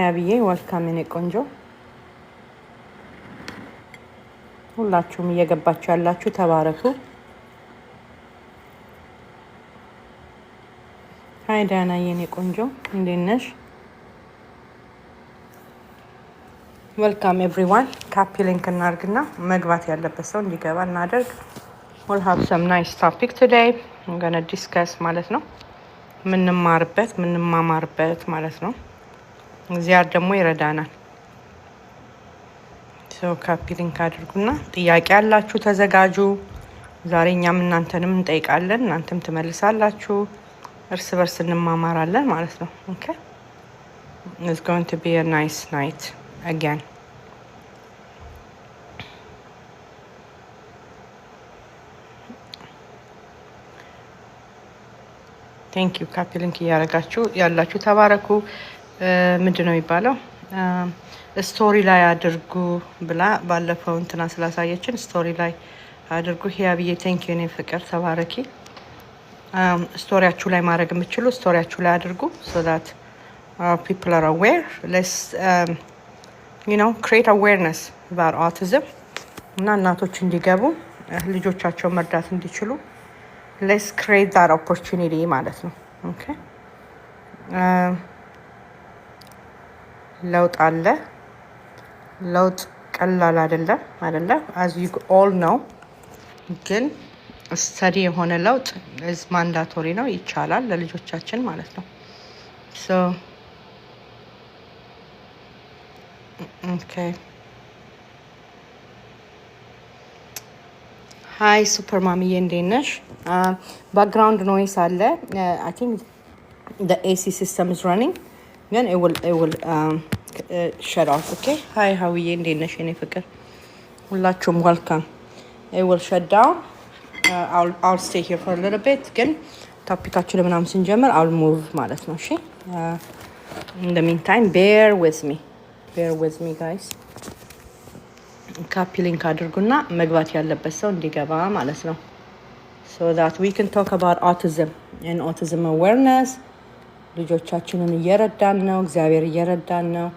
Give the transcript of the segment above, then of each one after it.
አብዬ ወልካም የኔ ቆንጆ ሁላችሁም እየገባችሁ ያላችሁ ተባረኩ። ሃይ ዳና የኔ ቆንጆ እንዴት ነሽ? ዌልካም ኤቭሪዋን። ካፒ ሊንክ እናርግና መግባት ያለበት ሰው እንዲገባ እናደርግ። we'll have some nice topic today. I'm going to discuss ማለት ነው ምንማማርበት ማለት ነው። እግዚአብሔር ደግሞ ይረዳናል። ሶ ካፒ ሊንክ አድርጉና ጥያቄ ያላችሁ ተዘጋጁ። ዛሬ እኛም እናንተንም እንጠይቃለን፣ እናንተም ትመልሳላችሁ፣ እርስ በርስ እንማማራለን ማለት ነው። ኦኬ it's going to be a nice night again. ቴንክ ዩ። ካፒ ሊንክ እያደረጋችሁ ያላችሁ ተባረኩ። ምንድነው የሚባለው? ስቶሪ ላይ አድርጉ ብላ ባለፈው እንትና ስላሳየችን ስቶሪ ላይ አድርጉ። ሂያብዬ ቴንክ ዩ። እኔ ፍቅር ተባረኪ። ስቶሪያችሁ ላይ ማድረግ የምትችሉ ስቶሪያችሁ ላይ አድርጉ so that people are aware. let's create awareness about autism እና እናቶች እንዲገቡ ልጆቻቸው መርዳት እንዲችሉ let's create that opportunity ማለት ነው። ኦኬ ለውጥ አለ። ለውጥ ቀላል አይደለም as you all know። ግን ስተዲ የሆነ ለውጥ is mandatory ነው፣ ይቻላል ለልጆቻችን ማለት ነው። so okay. ሃይ ሱፐር ማሚዬ እንዴት ነሽ? ባክግራውንድ ኖይስ አለ። I think the AC system is running. then it will shut off. okay. ሃይ ሀዊዬ እንዴት ነሽ የኔ ፍቅር? ሁላችሁም welcome. it will shut down. I'll stay here for a little bit. ግን ቶፒካችን ምናምን ስንጀምር I'll move ማለት ነው። እሺ in the meantime bear with me guys. ካፒ ሊንክ አድርጉና መግባት ያለበት ሰው እንዲገባ ማለት ነው so that we can talk about autism and autism awareness. ልጆቻችንን እየረዳን ነው፣ እግዚአብሔር እየረዳን ነው።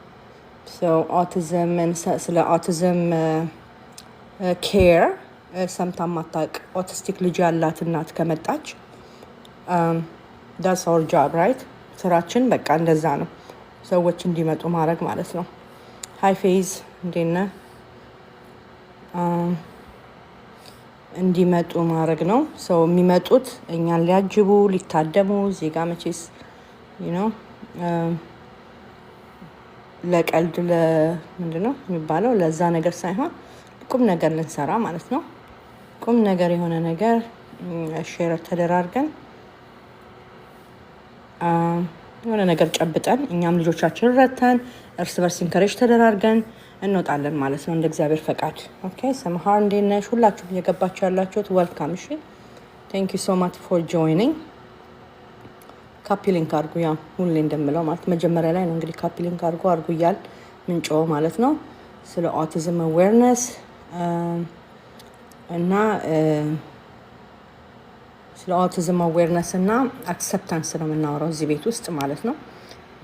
so autism and ስለ autism care ሰምታ ማታውቅ ኦቲስቲክ ልጅ ያላት እናት ከመጣች that's our job, right? ስራችን በቃ እንደዛ ነው፣ ሰዎች እንዲመጡ ማድረግ ማለት ነው። ሃይ ፌዝ እንዴት ነህ? እንዲመጡ ማድረግ ነው። ሰው የሚመጡት እኛን ሊያጅቡ ሊታደሙ እዚህ ጋር መቼስ ለቀልድ ምንድነው የሚባለው ለዛ ነገር ሳይሆን ቁም ነገር ልንሰራ ማለት ነው። ቁም ነገር የሆነ ነገር ሼር ተደራርገን የሆነ ነገር ጨብጠን እኛም ልጆቻችንን ረተን እርስ በርስ ኢንከሬጅ ተደራርገን እንወጣለን ማለት ነው እንደ እግዚአብሔር ፈቃድ። ኦኬ ሰምሃር እንዴት ነሽ? ሁላችሁም እየገባችሁ ያላችሁት ዌልካም። እሺ ቴንክ ዩ ሶ ማች ፎር ጆይኒንግ። ካፒ ሊንክ አድርጉ። ያው ሁሌ እንደምለው ማለት መጀመሪያ ላይ ነው እንግዲህ ካፒ ሊንክ አድርጉ እያል ምንጮው ማለት ነው ስለ ኦቲዝም አዌርነስ እና ስለ ኦቲዝም አዌርነስ እና አክሰፕታንስ ነው የምናወራው እዚህ ቤት ውስጥ ማለት ነው።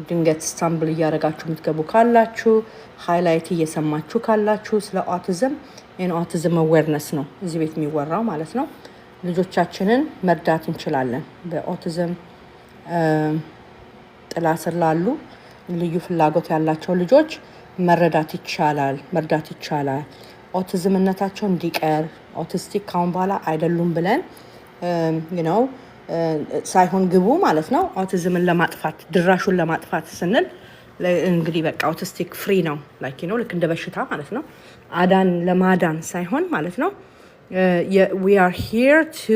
ድንገት ስታምብል እያደረጋችሁ የምትገቡ ካላችሁ ሃይላይት እየሰማችሁ ካላችሁ ስለ ኦቲዝም እና ኦቲዝም አዌርነስ ነው እዚህ ቤት የሚወራው ማለት ነው። ልጆቻችንን መርዳት እንችላለን። በኦቲዝም ጥላ ስር ላሉ ልዩ ፍላጎት ያላቸው ልጆች መርዳት ይቻላል። ኦቲዝምነታቸው እንዲቀር ኦቲስቲክ ካሁን በኋላ አይደሉም ብለን ሳይሆን ግቡ ማለት ነው። ኦቲዝምን ለማጥፋት ድራሹን ለማጥፋት ስንል እንግዲህ በቃ ኦቲስቲክ ፍሪ ነው ልክ እንደ በሽታ ማለት ነው። ለማዳን ሳይሆን ማለት ነው we are here to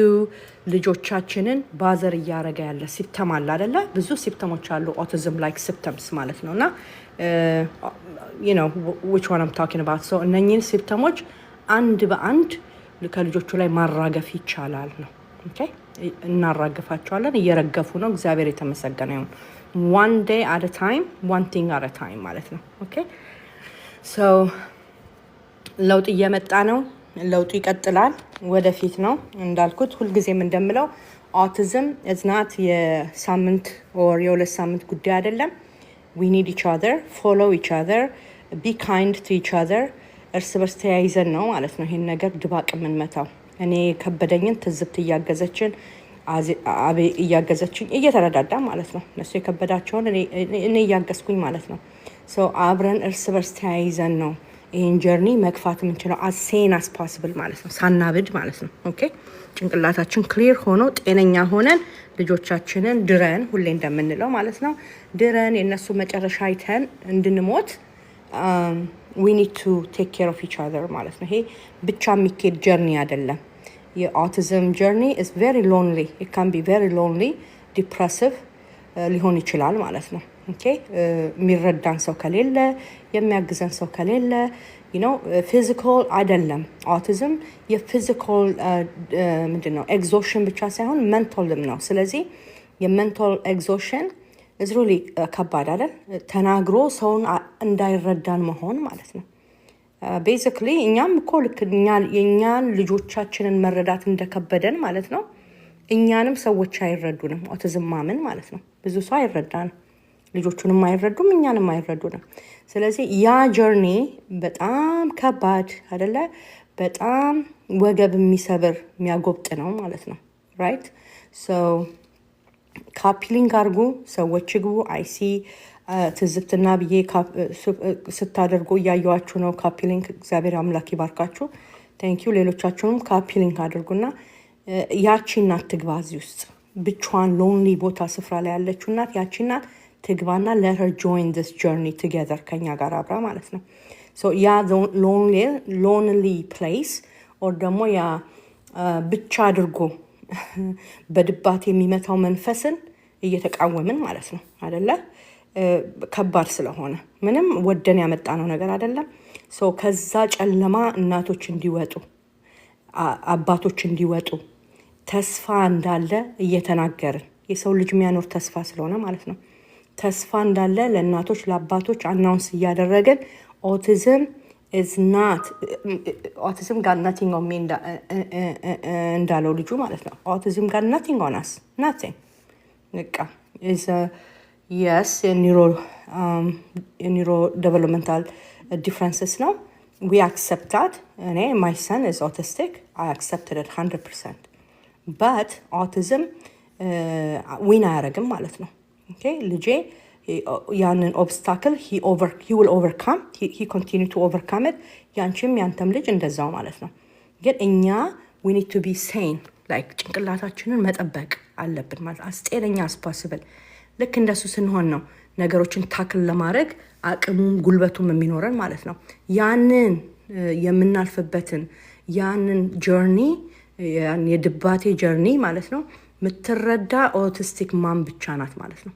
ልጆቻችንን ባዘር እያረገ ያለ ሲምፕተም አለ አይደለ? ብዙ ሲምፕተሞች አሉ ኦቲዝም ላይክ ሲምፕተምስ ማለት ነውና which one I'm talking about. so እነኚህን ሲምፕተሞች አንድ በአንድ ከልጆቹ ላይ ማራገፍ ይቻላል ነው። ኦኬ እናራግፋቸዋለን። እየረገፉ ነው። እግዚአብሔር የተመሰገነ ይሁን። one day at a time, one thing at a time ማለት ነው። ኦኬ so ለውጥ እየመጣ ነው። ለውጡ ይቀጥላል፣ ወደፊት ነው። እንዳልኩት ሁልጊዜም እንደምለው ኦቲዝም is not የሳምንት or የሁለት ሳምንት ጉዳይ አይደለም። we need each other, follow each other, be kind to each other. እርስ በርስ ተያይዘን ነው ማለት ነው ይሄን ነገር ድባቅ የምንመታው። እኔ ከበደኝን ትዝብት እያገዘችን አቤ እያገዘችኝ እየተረዳዳ ማለት ነው። እነሱ የከበዳቸውን እኔ እያገዝኩኝ ማለት ነው። ሶ አብረን እርስ በርስ ተያይዘን ነው ይሄን ጀርኒ መግፋት የምንችለው as sane as possible ማለት ነው። ሳናብድ ማለት ነው። ኦኬ ጭንቅላታችን ክሊር ሆኖ ጤነኛ ሆነን ልጆቻችንን ድረን ሁሌ እንደምንለው ማለት ነው ድረን የነሱ መጨረሻ አይተን እንድንሞት we need to take care of each other ማለት ነው። ይሄ ብቻ የሚኬድ ጀርኒ አይደለም። የአውቲዝም ጀርኒ is very lonely, it can be very lonely, depressive ሊሆን ይችላል ማለት ነው። ኦኬ የሚረዳን ሰው ከሌለ የሚያግዘን ሰው ከሌለ ፊዚካል አይደለም አውቲዝም የፊዚካል ምንድነው ኤግዞሽን ብቻ ሳይሆን ሜንታልም ነው። ስለዚህ የሜንታል ኤግዞሽን is really ከባድ አይደል? ተናግሮ ሰውን እንዳይረዳን መሆን ማለት ነው። ቤዚክሊ እኛም እኮ ልክ የእኛን ልጆቻችንን መረዳት እንደከበደን ማለት ነው እኛንም ሰዎች አይረዱንም። አውቲዝም ማመን ማለት ነው ብዙ ሰው አይረዳንም። ልጆቹንም አይረዱም እኛንም አይረዱንም። ስለዚህ ያ ጀርኒ በጣም ከባድ አይደለ? በጣም ወገብ የሚሰብር የሚያጎብጥ ነው ማለት ነው። ራይት ሶ ካፒሊንግ አድርጉ፣ ሰዎች ግቡ። አይሲ ትዝብትና ብዬ ስታደርጉ እያየዋችሁ ነው። ካፒሊንግ እግዚአብሔር አምላክ ይባርካችሁ። ቴንኪዩ። ሌሎቻችሁንም ካፒሊንግ አድርጉና ያቺ እናት ትግባ እዚህ ውስጥ ብቻዋን ሎንሊ ቦታ ስፍራ ላይ ያለችው እናት ያቺ እናት ትግባና let her join this journey together ከኛ ጋር አብራ ማለት ነው። so ያ lonely place or ደግሞ ያ ብቻ አድርጎ በድባት የሚመታው መንፈስን እየተቃወምን ማለት ነው አይደለ? ከባድ ስለሆነ ምንም ወደን ያመጣነው ነገር አይደለም። so ከዛ ጨለማ እናቶች እንዲወጡ አባቶች እንዲወጡ ተስፋ እንዳለ እየተናገርን የሰው ልጅ የሚያኖር ተስፋ ስለሆነ ማለት ነው ተስፋ እንዳለ ለእናቶች ለአባቶች አናውንስ እያደረገን autism is not autism got nothing on me እንዳለው ልጁ ማለት ነው autism got nothing on us nothing በቃ is yes neuro developmental differences ነው we accept that እኔ my son is autistic I accepted it 100% but autism ዊን አያረግም ማለት ነው okay ልጄ ያንን ኦብስታክል he will overcome he continue to overcome it ያንቺም ያንተም ልጅ እንደዛው ማለት ነው። ግን እኛ we need to be sane like ጭንቅላታችንን መጠበቅ አለብን ማለት አስጤነኛ as possible ልክ እንደሱ ስንሆን ነው ነገሮችን ታክል ለማድረግ አቅሙም ጉልበቱም የሚኖረን ማለት ነው። ያንን የምናልፍበትን ያንን ጆርኒ ያን የድባቴ ጆርኒ ማለት ነው ምትረዳ ኦቲስቲክ ማም ብቻ ናት ማለት ነው።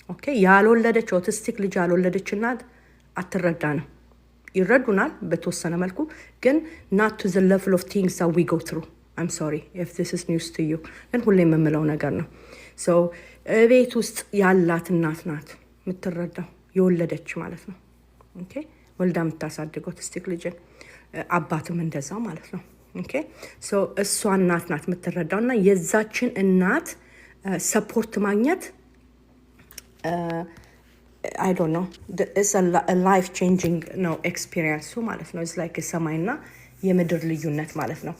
ኦኬ ያልወለደች ኦቲስቲክ ልጅ ያልወለደች እናት አትረዳንም። ይረዱናል በተወሰነ መልኩ ግን not to the level of things that we go through. I'm sorry if this is news to you ግን ሁሌ የምለው ነገር ነው። so ቤት ውስጥ ያላት እናት ናት ምትረዳው የወለደች ማለት ነው። ኦኬ ወልዳ ምታሳድግ ኦቲስቲክ ልጅ አባትም እንደዛው ማለት ነው። ኦኬ ሶ እሷ እናት ናት ምትረዳውና የዛችን እናት ሰፖርት ማግኘት I don't know it's a life changing no experience ማለት ነው። it's like ሰማይና የምድር ልዩነት ማለት ነው።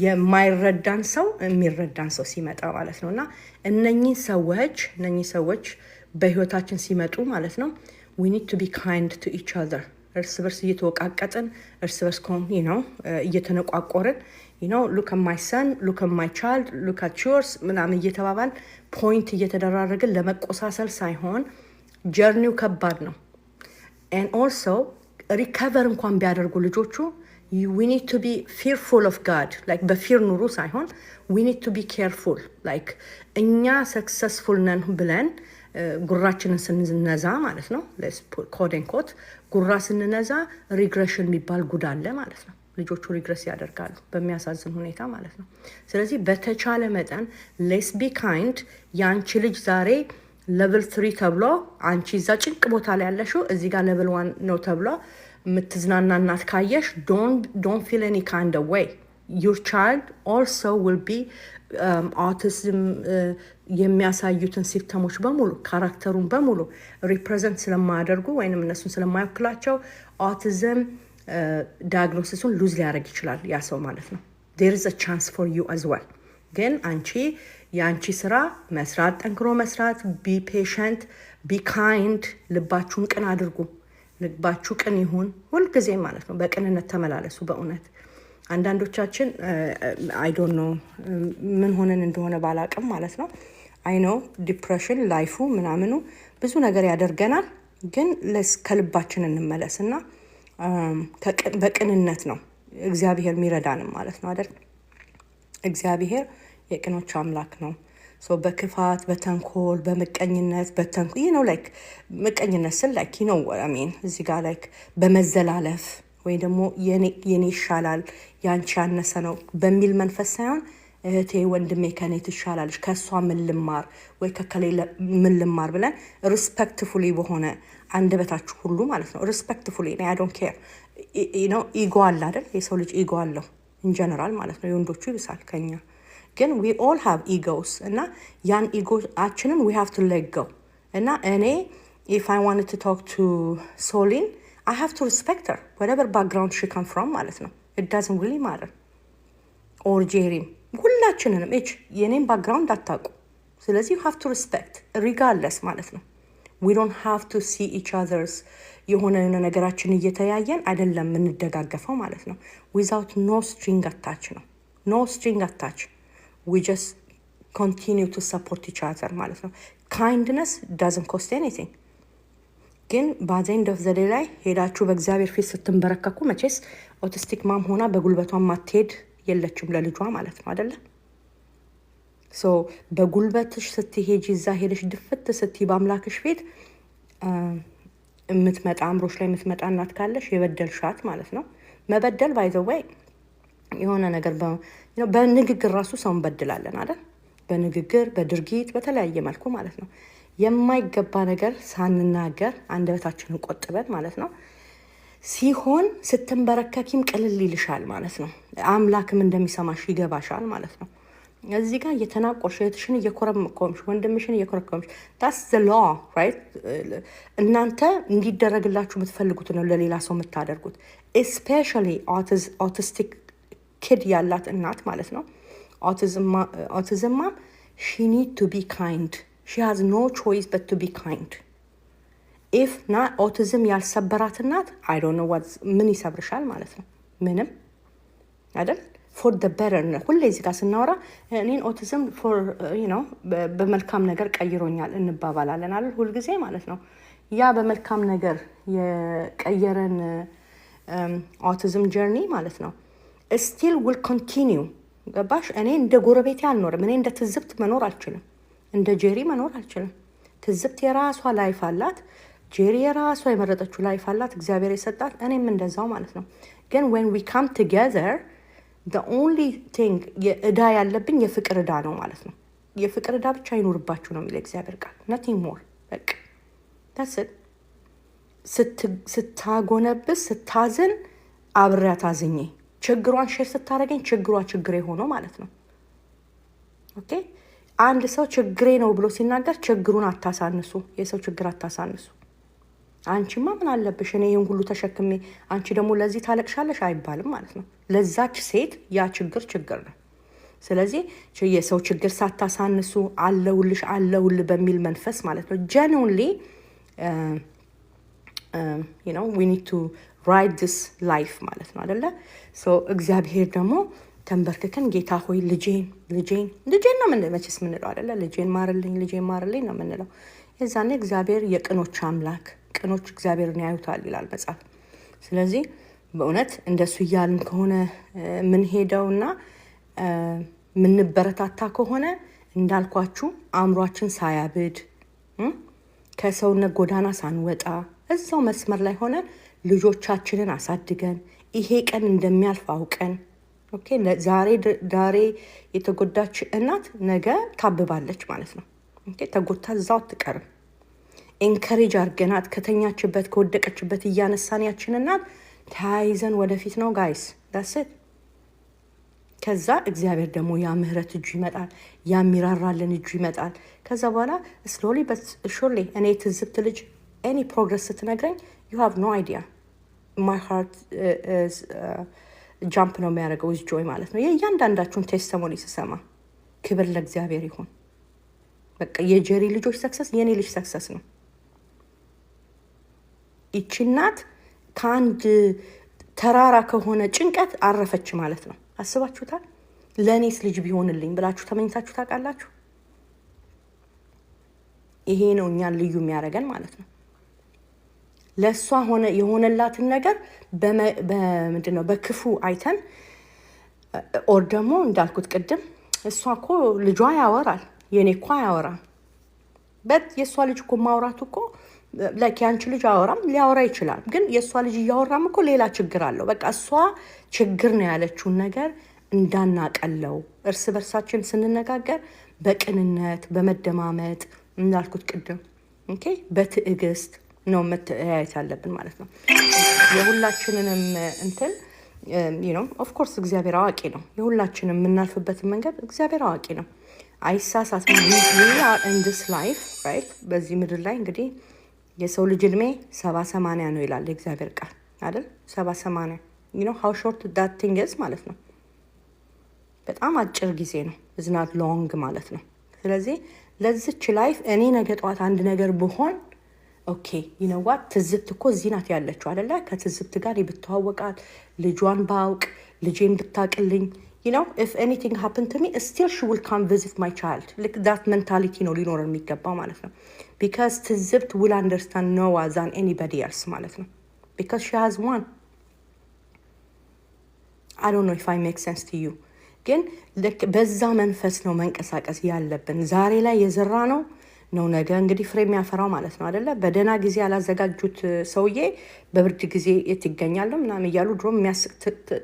የማይረዳን ሰው የሚረዳን ሰው ሲመጣ ማለት ነውና እነኚህ ሰዎች በህይወታችን ሲመጡ ማለት ነው we need to be kind to each other እርስ በርስ እየተወቃቀጥን እርስ በርስ እየተነቋቆርን look at my son look at my child look at yours ምናምን እየተባባል ፖይንት እየተደራረግን ለመቆሳሰል ሳይሆን ጀርኒው ከባድ ነው። and also recover እንኳን ቢያደርጉ ልጆቹ we need to be fearful of God like በፊር ኑሩ ሳይሆን we need to be careful like እኛ successful ነን ብለን ጉራችንን ስንነዛ ማለት ነው let's put code and quote ጉራ ስንነዛ ሪግሬሽን የሚባል ጉድ አለ ማለት ነው። ልጆቹ ሪግሬስ ያደርጋሉ በሚያሳዝን ሁኔታ ማለት ነው። ስለዚህ በተቻለ መጠን let's be kind ያንቺ ልጅ ዛሬ level 3 ተብሎ አንቺ እዛ ጭንቅ ቦታ ላይ ያለሽው እዚህ ጋር level 1 ነው ተብሎ ምትዝናና እናት ካየሽ don't feel any kind of way your child also will be autism የሚያሳዩትን ሲምፕተሞች በሙሉ ካራክተሩን በሙሉ ሪፕሬዘንት ስለማያደርጉ ወይንም እነሱን ስለማይወክላቸው autism ዳያግኖሲሱን ሉዝ ሊያደርግ ይችላል ያ ሰው ማለት ነው። there is a chance for you as well። ግን የአንቺ ስራ መስራት፣ ጠንክሮ መስራት፣ be patient, be kind፣ ልባችሁን ቅን አድርጉ። ልባችሁ ቅን ይሁን ሁልጊዜ ማለት ነው። በቅንነት ተመላለሱ። በእውነት አንዳንዶቻችን አይ ዶንት ኖ ምን ሆነን እንደሆነ ባላቅም ማለት ነው። አይ ኖ ዲፕሬሽን ላይፉ ምናምኑ ብዙ ነገር ያደርገናል። ግን ከልባችን እንመለስና በቅንነት ነው እግዚአብሔር የሚረዳንም ማለት ነው አይደል? እግዚአብሔር የቅኖች አምላክ ነው። በክፋት፣ በተንኮል፣ በምቀኝነት ላይክ ምቀኝነት ስል ላይክ እዚህ ጋር ላይክ በመዘላለፍ ወይ ደግሞ የኔ ይሻላል ያንቺ ያነሰ ነው በሚል መንፈስ ሳይሆን እህቴ ወንድሜ ከኔ ትሻላለች ከሷ ምን ልማር ወይ ከከሌለ ምን ልማር ብለን ሪስፔክትፉሊ በሆነ አንደበታችሁ ሁሉ ማለት ነው። ሪስፔክትፉሊ አይ ዶንት ኬር ኢጎ አለ አይደል? የሰው ልጅ ኢጎ አለው ኢን ጀነራል ማለት ነው። የወንዶቹ ይብሳል ከኛ ግን we all have egos እና ያን ኢጎአችንን we have to let go እና እኔ if I wanted to talk to Soline I have to respect her whatever background she come from ማለት ነው። it doesn't really matter or Jerry ሁላችንንም የኔን ባክግራውንድ አታውቁ። ስለዚህ you have to respect regardless ማለት ነው። we don't have to see each other's የሆነ ነገራችን እየተያየን አይደለም የምንደጋገፈው ማለት ነው። without no string attached ነው no string attached we just continue to support each other ማለት ነው። kindness doesn't cost anything ግን by the end of the day ላይ ሄዳችሁ በእግዚአብሔር ፊት ስትንበረከኩ መቼስ ኦቲስቲክ ማም ሆና በጉልበቷ ማትሄድ የለችም ለልጇ ማለት ነው አይደለ? በጉልበትሽ ስትሄጂ እዛ ሄደሽ ድፍት ስትይ በአምላክሽ ፊት የምትመጣ አምሮሽ ላይ የምትመጣ እናት ካለሽ የበደልሻት ማለት ነው። መበደል by the way የሆነ ነገር በንግግር ራሱ ሰው እንበድላለን አይደል? በንግግር በድርጊት በተለያየ መልኩ ማለት ነው። የማይገባ ነገር ሳንናገር አንደበታችንን ቆጥበን ማለት ነው ሲሆን ስትንበረከኪም ቅልል ይልሻል ማለት ነው። አምላክም እንደሚሰማሽ ይገባሻል ማለት ነው። እዚህ ጋር እየተናቆርሽ እህትሽን እየኮረኮምሽ ወንድምሽን እየኮረኮምሽ that's the law right? እናንተ እንዲደረግላችሁ የምትፈልጉት ነው ለሌላ ሰው የምታደርጉት especially autistic kid ያላት እናት ማለት ነው። autism she need to be kind. She has no choice but to be kind. if not autism ያልሰበራት እናት I don't know what ምን ይሰብርሻል ማለት ነው። ምንም አይደል? for the better ሁሌ እዚህ ጋር ስናወራ እኔን autism for በመልካም ነገር ቀይሮኛል እንባባላለን አይደል? ሁሉ ጊዜ ማለት ነው። ያ በመልካም ነገር የቀየረን autism journey ማለት ነው still will continue ገባሽ? እኔ እንደ ጎረቤቴ አልኖርም። እኔ እንደ ትዝብት መኖር አልችልም። እንደ ጄሪ መኖር አልችልም። ትዝብት የራሷ ላይፍ አላት። ጄሪ የራሷ የመረጠችው ላይፍ አላት እግዚአብሔር የሰጣት። እኔም እንደዛው ማለት ነው። ግን when we come together the only thing የእዳ ያለብኝ የፍቅር እዳ ነው ማለት ነው። የፍቅር እዳ ብቻ ይኖርባችሁ ነው የሚለው እግዚአብሔር ቃል። nothing more በቃ that's it። ስታጎነብስ ስታዝን አብሬያት አዝኜ ችግሯን ሼር ስታረገኝ ችግሯ ችግሬ ሆኖ ማለት ነው። ኦኬ አንድ ሰው ችግሬ ነው ብሎ ሲናገር ችግሩን አታሳንሱ። የሰው ችግር አታሳንሱ። አንቺማ ምን አለብሽ እኔ ይሄን ሁሉ ተሸክሜ አንቺ ደግሞ ለዚህ ታለቅሻለሽ አይባልም ማለት ነው። ለዛች ሴት ያ ችግር ነው። ስለዚህ የሰው ችግር ሳታሳንሱ አለውልሽ በሚል መንፈስ ማለት ነው genuinely we need to ride this life ማለት ነው አይደለ? እግዚአብሔር ደግሞ ተንበርክከን ጌታ ሆይ ልጄን ነው መቼስ ምንለው አይደለ? ልጄን ማርልኝ ነው ምንለው። የዛኔ እግዚአብሔር የቅኖች አምላክ ቅኖች እግዚአብሔርን ያዩታል ይላል መጽሐፍ። ስለዚህ በእውነት እንደሱ እያልን ከሆነ ምን ሄደውና ምንበረታታ ከሆነ እንዳልኳችሁ አእምሯችን ሳያብድ ከሰውነት ጎዳና ሳንወጣ እዛው መስመር ላይ ሆነን ልጆቻችንን አሳድገን ይሄ ቀን እንደሚያልፍ አውቀን ኦኬ ዛሬ የተጎዳች እናት ነገ ታብባለች ማለት ነው። ኦኬ ተጎታ እዛው አትቀርም። ኢንከሬጅ አርገናት ከተኛችበት ከወደቀችበት እያነሳን ያችን እናት ተያይዘን ወደፊት ነው ጋይስ that's it ከዛ እግዚአብሔር ደግሞ ያ ምህረት እጁ ይመጣል፣ ያ የሚራራልን እጁ ይመጣል። ከዛ በኋላ ስሎሊ በት ሹርሊ እኔ ትዝብት ልጅ ኤኒ ፕሮግረስ ስትነግረኝ ዩ ሃቭ ኖ አይዲያ ማይ ሃርት ጃምፕ ነው የሚያደርገው ዊዝ ጆይ ማለት ነው። የእያንዳንዳችሁን ቴስቲሞኒ ስሰማ ክብር ለእግዚአብሔር ይሁን። በቃ የጀሪ ልጆች ሰክሰስ የኔ ልጅ ሰክሰስ ነው። ይቺ እናት ከአንድ ተራራ ከሆነ ጭንቀት አረፈች ማለት ነው። አስባችሁታል? ለእኔስ ልጅ ቢሆንልኝ ብላችሁ ተመኝታችሁ ታውቃላችሁ? ይሄ ነው እኛን ልዩ የሚያደርገን ማለት ነው። ለእሷ ሆነ የሆነላትን ነገር በምንድን ነው በክፉ አይተን ኦር ደግሞ እንዳልኩት ቅድም እሷ እኮ ልጇ ያወራል፣ የኔ እኮ አያወራም። በት የእሷ ልጅ እኮ ማውራቱ እኮ ላይክ ያንቺ ልጅ አወራም ሊያወራ ይችላል፣ ግን የእሷ ልጅ እያወራም እኮ ሌላ ችግር አለው። በቃ እሷ ችግር ነው ያለችውን ነገር እንዳናቀለው እርስ በርሳችን ስንነጋገር በቅንነት በመደማመጥ እንዳልኩት ቅድም ኦኬ በትዕግስት ነው መተያየት ያለብን ማለት ነው። የሁላችንንም እንትን ኦፍ ኮርስ እግዚአብሔር አዋቂ ነው። የሁላችንም የምናልፍበትን መንገድ እግዚአብሔር አዋቂ ነው፣ አይሳሳትም። in this life right በዚህ ምድር ላይ እንግዲህ የሰው ልጅ እድሜ 70-80 ነው ይላል የእግዚአብሔር ቃል አይደል? 70-80 how short that thing is ማለት ነው። በጣም አጭር ጊዜ ነው፣ is not long ማለት ነው። ስለዚህ ለዚች ላይፍ እኔ ነገ ጠዋት አንድ ነገር ብሆን ኦኬ what ትዝብት እኮ እዚህ ናት ያለችው አይደለ? ከትዝብት ጋር ብትዋወቃት ልጇን ባውቅ ልጄን ብታቅልኝ if anything happened to me still she will come visit my child. Like that mentality ነው ሊኖር የሚገባው ማለት ነው። because ትዝብት will understand Noah than anybody else ማለት ነው። because she has one. I don't know if I make sense to you. ግን በዛ መንፈስ ነው መንቀሳቀስ ያለብን። ዛሬ ላይ የዘራ ነው ነገ እንግዲህ ፍሬ የሚያፈራው ማለት ነው አይደለ? በደህና ጊዜ ያላዘጋጁት ሰውዬ በብርድ ጊዜ የት ይገኛሉ ምናምን እያሉ ድሮም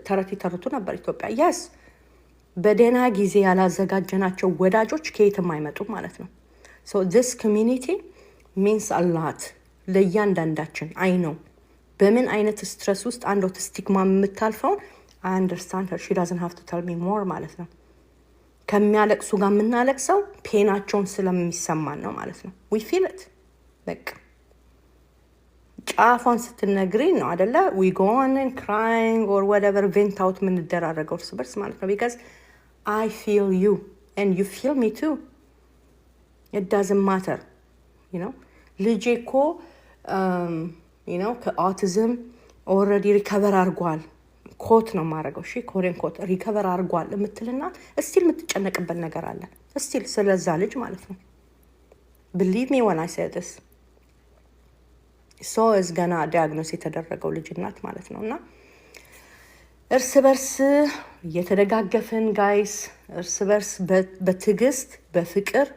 ተረት ይተርቱ ነበር ኢትዮጵያ። yes በደህና ጊዜ ያላዘጋጀናቸው ወዳጆች ከየትም አይመጡም ማለት ነው። so this community means a lot ለእያንዳንዳችን። አይ ነው በምን አይነት ስትረስ ውስጥ አንድ ኦቲስቲክ ማም የምታልፈው I understand her. She doesn't have to tell me more ማለት ነው። ከሚያለቅሱ ጋር የምናለቅሰው ፔናቸውን ስለሚሰማን ነው ማለት ነው። we feel it በቃ ጫፏን ስትነግሪኝ ነው አይደለ? we go on and crying or whatever vent out የምንደራረገው እርስ በርስ ማለት ነው። because I feel you and you feel me too. it doesn't matter ልጄ እኮ ከኦቲዝም ኦልሬዲ ሪከቨር አድርጓል ኮት ነው ማረገው እሺ ኮሬን ኮት ሪከቨር አድርጓል የምትልና እስቲል የምትጨነቅበት ነገር አለ እስቲል ስለዛ ልጅ ማለት ነው። believe me when I say this. so is gonna diagnose የተደረገው ልጅ እናት ማለት ነውና እርስ በርስ እየተደጋገፍን ጋይስ እርስ በርስ በትዕግስት በፍቅር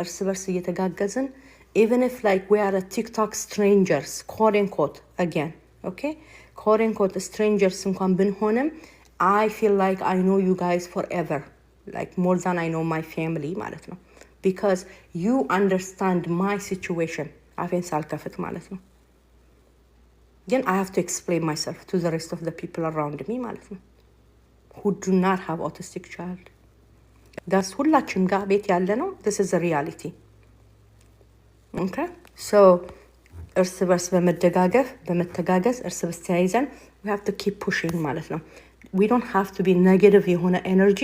እርስ በርስ እየተጋገዝን even if like we are a TikTok strangers quote and quote again okay quote and quote strangers እንኳን ብንሆንም I feel like I know you guys forever like more than I know my family ማለት ነው because you understand my situation አፌን ሳልከፍት ማለት ነው። ግን I have to explain myself to the rest of the people around me ማለት ነው who do not have autistic child. that's ሁላችን ጋር ቤት ያለ ነው። this is a reality okay so እርስ በርስ በመደጋገፍ በመተጋገዝ እርስ በርስ ተያይዘን we have to keep pushing ማለት ነው። we don't have to be negative የሆነ ኤነርጂ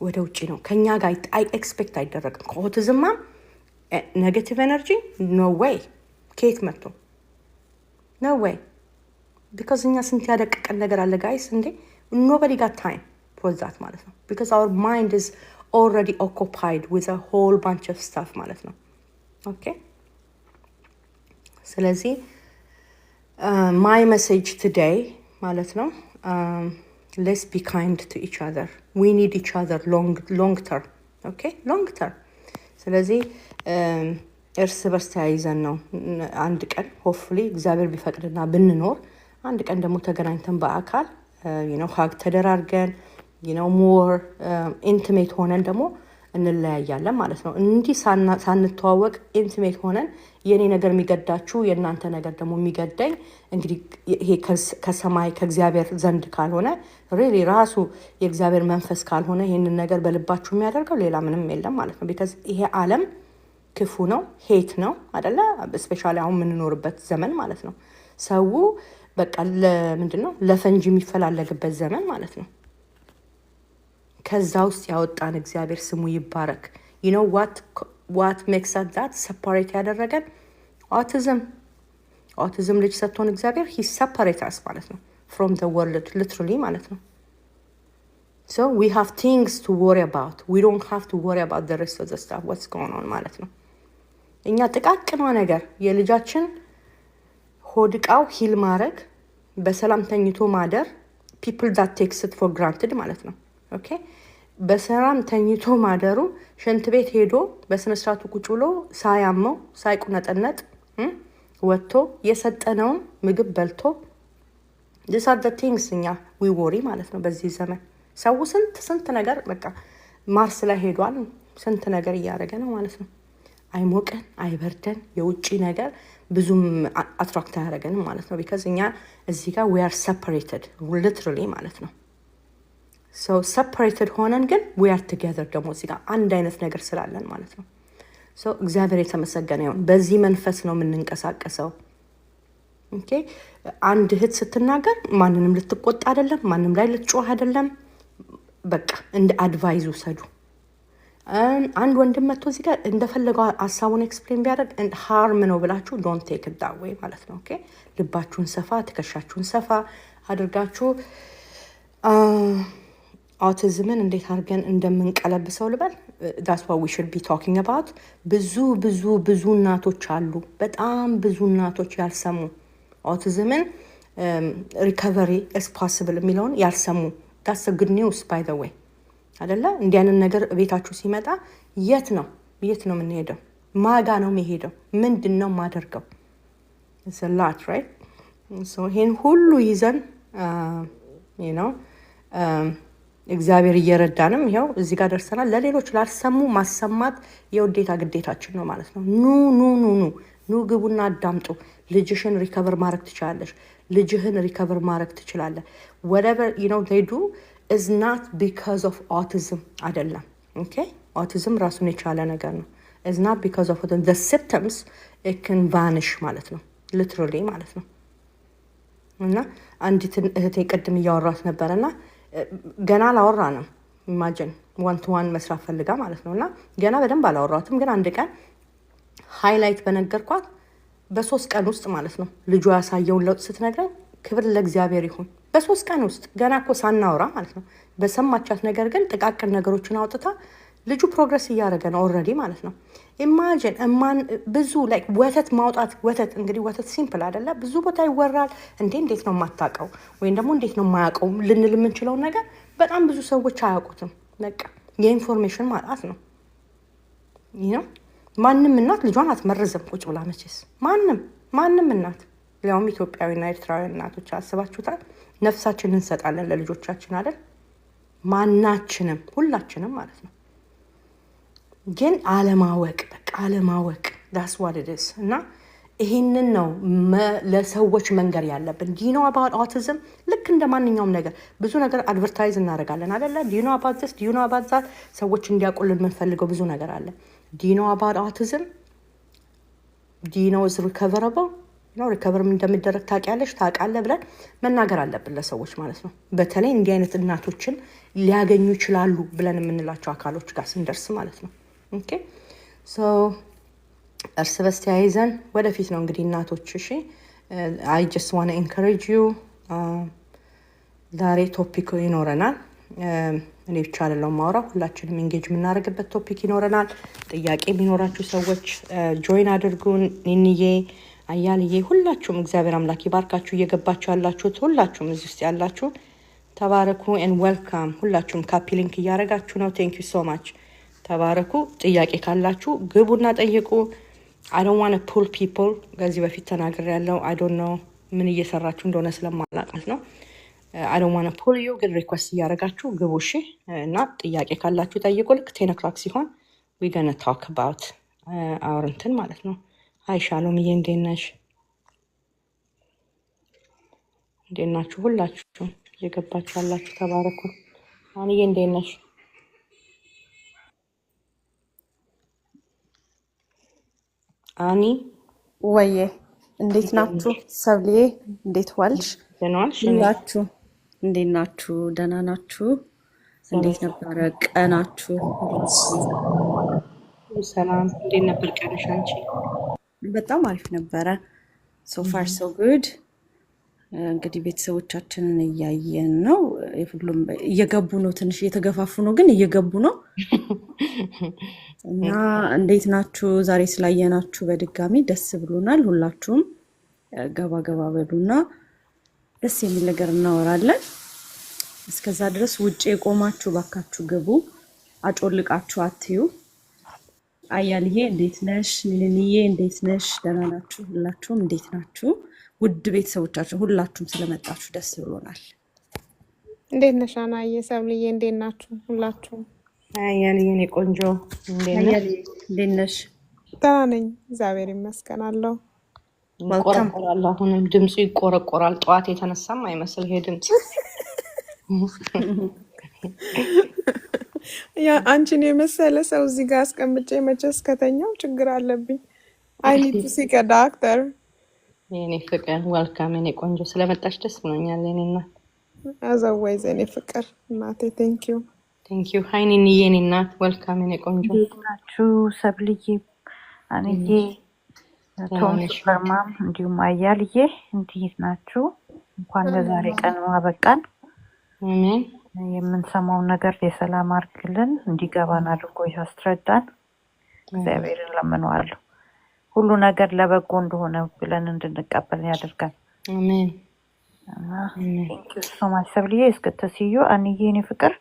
ወደ ውጪ ነው ከኛ ጋር ኤክስፔክት አይደረግም። ከኦቲዝም ኔጌቲቭ ኤነርጂ no way ከየት መጥቶ no way because እኛ ስንት ያደቀቀን ነገር አለ ጋይስ እንዴ nobody got time for that ማለት ነው because our mind is already occupied with a whole bunch of stuff ማለት ነው okay ስለዚህ my message today ማለት ነው let's be kind to each other. we need each other long term okay long term ስለዚህ እርስ በርስ ተያይዘን ነው አንድ ቀን hopefully እግዚአብሔር ቢፈቅድና ብንኖር አንድ ቀን ደግሞ ተገናኝተን በአካል hug ተደራርገን more intimate ሆነን ደግሞ እንለያያለን ማለት ነው። እንዲህ ሳንተዋወቅ ኢንቲሜት ሆነን የኔ ነገር የሚገዳችሁ የእናንተ ነገር ደግሞ የሚገዳኝ እንግዲህ ይሄ ከሰማይ ከእግዚአብሔር ዘንድ ካልሆነ ሪሊ ራሱ የእግዚአብሔር መንፈስ ካልሆነ ይህንን ነገር በልባችሁ የሚያደርገው ሌላ ምንም የለም ማለት ነው። ቢካዝ ይሄ ዓለም ክፉ ነው፣ ሄት ነው አይደለ? ስፔሻሊ አሁን የምንኖርበት ዘመን ማለት ነው። ሰው በቃ ለምንድነው ለፈንጂ የሚፈላለግበት ዘመን ማለት ነው። ከዛ ውስጥ ያወጣን እግዚአብሔር ስሙ ይባረክ። you know what makes us that separate ያደረገን autism ልጅ ሰጥቶን እግዚአብሔር he separate us ማለት ነው from the world literally ማለት ነው። so we have things to worry about, we don't have to worry about the rest of the stuff what's going on ማለት ነው። እኛ ጥቃቅኗ ነገር የልጃችን ሆድቃው ሂል ማድረግ በሰላም ተኝቶ ማደር people that takes it for granted ማለት ነው። ኦኬ በሰላም ተኝቶ ማደሩ ሽንት ቤት ሄዶ በስነ ስርዓቱ ቁጭ ብሎ ሳያመው ሳይቁነጠነጥ ወጥቶ የሰጠነውን ምግብ በልቶ these are the things እኛ we worry ማለት ነው። በዚህ ዘመን ሰው ስንት ነገር በቃ ማርስ ላይ ሄዷል፣ ስንት ነገር እያደረገ ነው ማለት ነው። አይሞቀን አይበርደን፣ የውጪ ነገር ብዙም አትራክት አያደርገንም ማለት ነው። because እኛ እዚህ ጋር we are separated literally ማለት ነው። so separated ሆነን ግን we are together ደግሞ እዚህ ጋር አንድ አይነት ነገር ስላለን ማለት ነው። so እግዚአብሔር የተመሰገነ ይሁን። በዚህ መንፈስ ነው የምንንቀሳቀሰው። ኦኬ አንድ እህት ስትናገር ማንንም ልትቆጣ አይደለም፣ ማንም ላይ ልትጮህ አይደለም። በቃ እንደ አድቫይዝ ውሰዱ። አንድ ወንድም መጥቶ እዚህ ጋር እንደፈለገው ሀሳቡን ኤክስፕሌን ቢያደርግ ሃርም ነው ብላችሁ ዶንት ቴክ ኢት ዳት ዌይ ማለት ነው። ኦኬ ልባችሁን ሰፋ ትከሻችሁን ሰፋ አድርጋችሁ autism እንዴት አድርገን እንደምንቀለብሰው ልበል that's what we should be talking about። ብዙ እናቶች አሉ፣ በጣም ብዙ እናቶች ያልሰሙ autism recovery is possible የሚለውን ያልሰሙ that's a good news by the way አይደለ? እንዲያንን ነገር ቤታችሁ ሲመጣ የት ነው የምንሄደው? ማጋ ነው የሚሄደው? ምንድነው ማደርገው? it's a lot right? so ይሄን ሁሉ ይዘን you know እግዚአብሔር እየረዳንም ይሄው እዚህ ጋር ደርሰናል። ለሌሎች ላልሰሙ ማሰማት የውዴታ ግዴታችን ነው ማለት ነው። ኑ ግቡና አዳምጡ። ልጅሽን ሪከቨር ማድረግ ትችላለሽ፣ ልጅህን ሪከቨር ማድረግ ትችላለህ። whatever you know they do is not because of autism አይደለም። ኦኬ autism ራሱን የቻለ ነገር ነው። is not because of the symptoms it can vanish ማለት ነው literally ማለት ነው። እና አንዲት እህቴ ቅድም እያወራት ነበርና ገና አላወራንም። ኢማጂን ዋን ቱ ዋን መስራት ፈልጋ ማለት ነውና ገና በደንብ አላወራትም። ግን አንድ ቀን ሃይላይት በነገርኳት በ3 ቀን ውስጥ ማለት ነው ልጇ ያሳየውን ለውጥ ስትነግረኝ ክብር ለእግዚአብሔር ይሁን። በ3 ቀን ውስጥ ገና እኮ ሳናወራ ማለት ነው በሰማቻት ነገር ግን ጥቃቅን ነገሮችን አውጥታ ልጁ ፕሮግረስ እያደረገ ነው ኦልሬዲ ማለት ነው። ኢማጂን ብዙ ላይክ ወተት ማውጣት እንግዲህ ወተት ሲምፕል አይደለ? ብዙ ቦታ ይወራል። እንዴት ነው የማታውቀው ወይም ደግሞ እንዴት ነው የማያውቀው ልንል የምንችለው ነገር በጣም ብዙ ሰዎች አያውቁትም። በቃ የኢንፎርሜሽን ማጣት ነው። ነው ማንም እናት ልጇን አትመርዝም ቁጭ ብላ መቼስ ማንም እናት ሊያውም ኢትዮጵያዊና ኤርትራዊ እናቶች አስባችሁታል? ነፍሳችንን እንሰጣለን ለልጆቻችን አይደል? ማናችንም ሁላችንም ማለት ነው። ግን አለማወቅ that's what it is። እና ይሄንን ነው ለሰዎች መንገር ያለብን። do you know about autism? ልክ እንደ ማንኛውም ነገር ብዙ ነገር አድቨርታይዝ እናደርጋለን አይደለ? do you know about this? do you know about that? ሰዎች እንዲያውቁልን የምንፈልገው ብዙ ነገር አለ። do you know about autism? do you know is recoverable? ሪከቨር እንደሚደረግ ታውቃለህ ብለን መናገር አለብን ለሰዎች ማለት ነው። በተለይ እንዲህ አይነት እናቶችን ሊያገኙ ይችላሉ ብለን የምንላቸው አካሎች ጋር ስንደርስ ማለት ነው። ኦኬ ሶ እርስ በርስ ተያይዘን ወደፊት ነው እንግዲህ እናቶች። እሺ I just want to encourage you ዛሬ ቶፒክ ይኖረናል። እኔ ብቻ አይደለም ማውራው፣ ሁላችንም ኢንጌጅ የምናደርግበት ቶፒክ ይኖረናል። ጥያቄ የሚኖራችሁ ሰዎች ጆይን አድርጉን። ኒኒዬ አያልዬ ሁላችሁም እግዚአብሔር አምላክ ይባርካችሁ። እየገባችሁ ያላችሁት ሁላችሁም እዚህ ውስጥ ያላችሁ ተባረኩ and welcome። ሁላችሁም ካፒ ሊንክ እያደረጋችሁ ነው። thank you so much። ተባረኩ። ጥያቄ ካላችሁ ግቡና ጠይቁ። I don't want to pull people ከዚህ በፊት ተናግሬያለሁ። I don't know ምን እየሰራችሁ እንደሆነ ስለማላውቅ ነው። I don't want to pull you ግን ሪኩዌስት እያደረጋችሁ ግቡ እሺ። እና ጥያቄ ካላችሁ ጠይቁ። ልክ 10 o'clock ሲሆን we gonna talk about our እንትን ማለት ነው። ሃይ ሻሎምዬ እንዴት ነሽ? እንዴት ናችሁ? ሁላችሁ እየገባችሁ ያላችሁ ተባረኩ። አንዬ እንዴት ነሽ? አኒ ወዬ እንዴት ናችሁ? ሰብሌ እንዴት ዋልሽ? ደናሽ ሁላችሁ እንዴት ናችሁ? ደህና ናችሁ? እንዴት ነበረ ቀናችሁ? ሰላም። እንዴት ነበር ቀንሽ አንቺ? በጣም አሪፍ ነበረ። ሶ ፋር ሶ ጉድ። እንግዲህ ቤተሰቦቻችንን እያየን ነው። ሁሉም እየገቡ ነው፣ ትንሽ እየተገፋፉ ነው፣ ግን እየገቡ ነው። እና እንዴት ናችሁ? ዛሬ ስላየናችሁ በድጋሚ ደስ ብሎናል። ሁላችሁም ገባ ገባ በሉና ደስ የሚል ነገር እናወራለን። እስከዛ ድረስ ውጭ የቆማችሁ ባካችሁ ግቡ፣ አጮልቃችሁ አትዩ። አያልዬ እንዴት ነሽ? ሚልንዬ እንዴት ነሽ? ደህና ናችሁ? ሁላችሁም እንዴት ናችሁ? ውድ ቤተሰቦቻችን ሁላችሁም ስለመጣችሁ ደስ ብሎናል። እንዴት ነሽ አናዬ? ሰብልዬ እንዴት ናችሁ? ሁላችሁም አያልዬ እኔ ቆንጆ እንዴት ነሽ? አያልዬ እንዴት ነሽ? ደህና ነኝ እግዚአብሔር ይመስገን አለሁ። ይቆረቆራል። አሁንም ድምፁ ይቆረቆራል። ጠዋት የተነሳም አይመስል ይሄ ድምፅ። ያ አንቺን የመሰለ ሰው እዚህ ጋር አስቀምጬ መቼስ ከተኛው ችግር አለብኝ። አይ ኒድ ቱ ሲክ አ ዶክተር። የኔ ፍቅር ዌልካም። የኔ ቆንጆ ስለመጣሽ ደስ ብሎኛል። የኔ እናት አዘዋይዘ የኔ ፍቅር እናቴ ቴንክ ዩ። ሃይኒን የኔ እናት ዌልካም። የኔ ቆንጆ እንዴት ናችሁ? ሰብልዬ፣ አንዬ፣ ቶም ሱፐርማም እንዲሁም አያልዬ እንዴት ናችሁ? እንኳን ለዛሬ ቀን አበቃን። አሜን። የምንሰማው ነገር የሰላም አርግልን፣ እንዲገባን አድርጎ ያስረዳን። እግዚአብሔርን ለምነዋለሁ ሁሉ ነገር ለበጎ እንደሆነ ብለን እንድንቀበል ያደርጋል። አሜን። ቴንክ ዩ ሶ ማች ሰብልዬ። እስክትስዩ አንዬ የኔ ፍቅር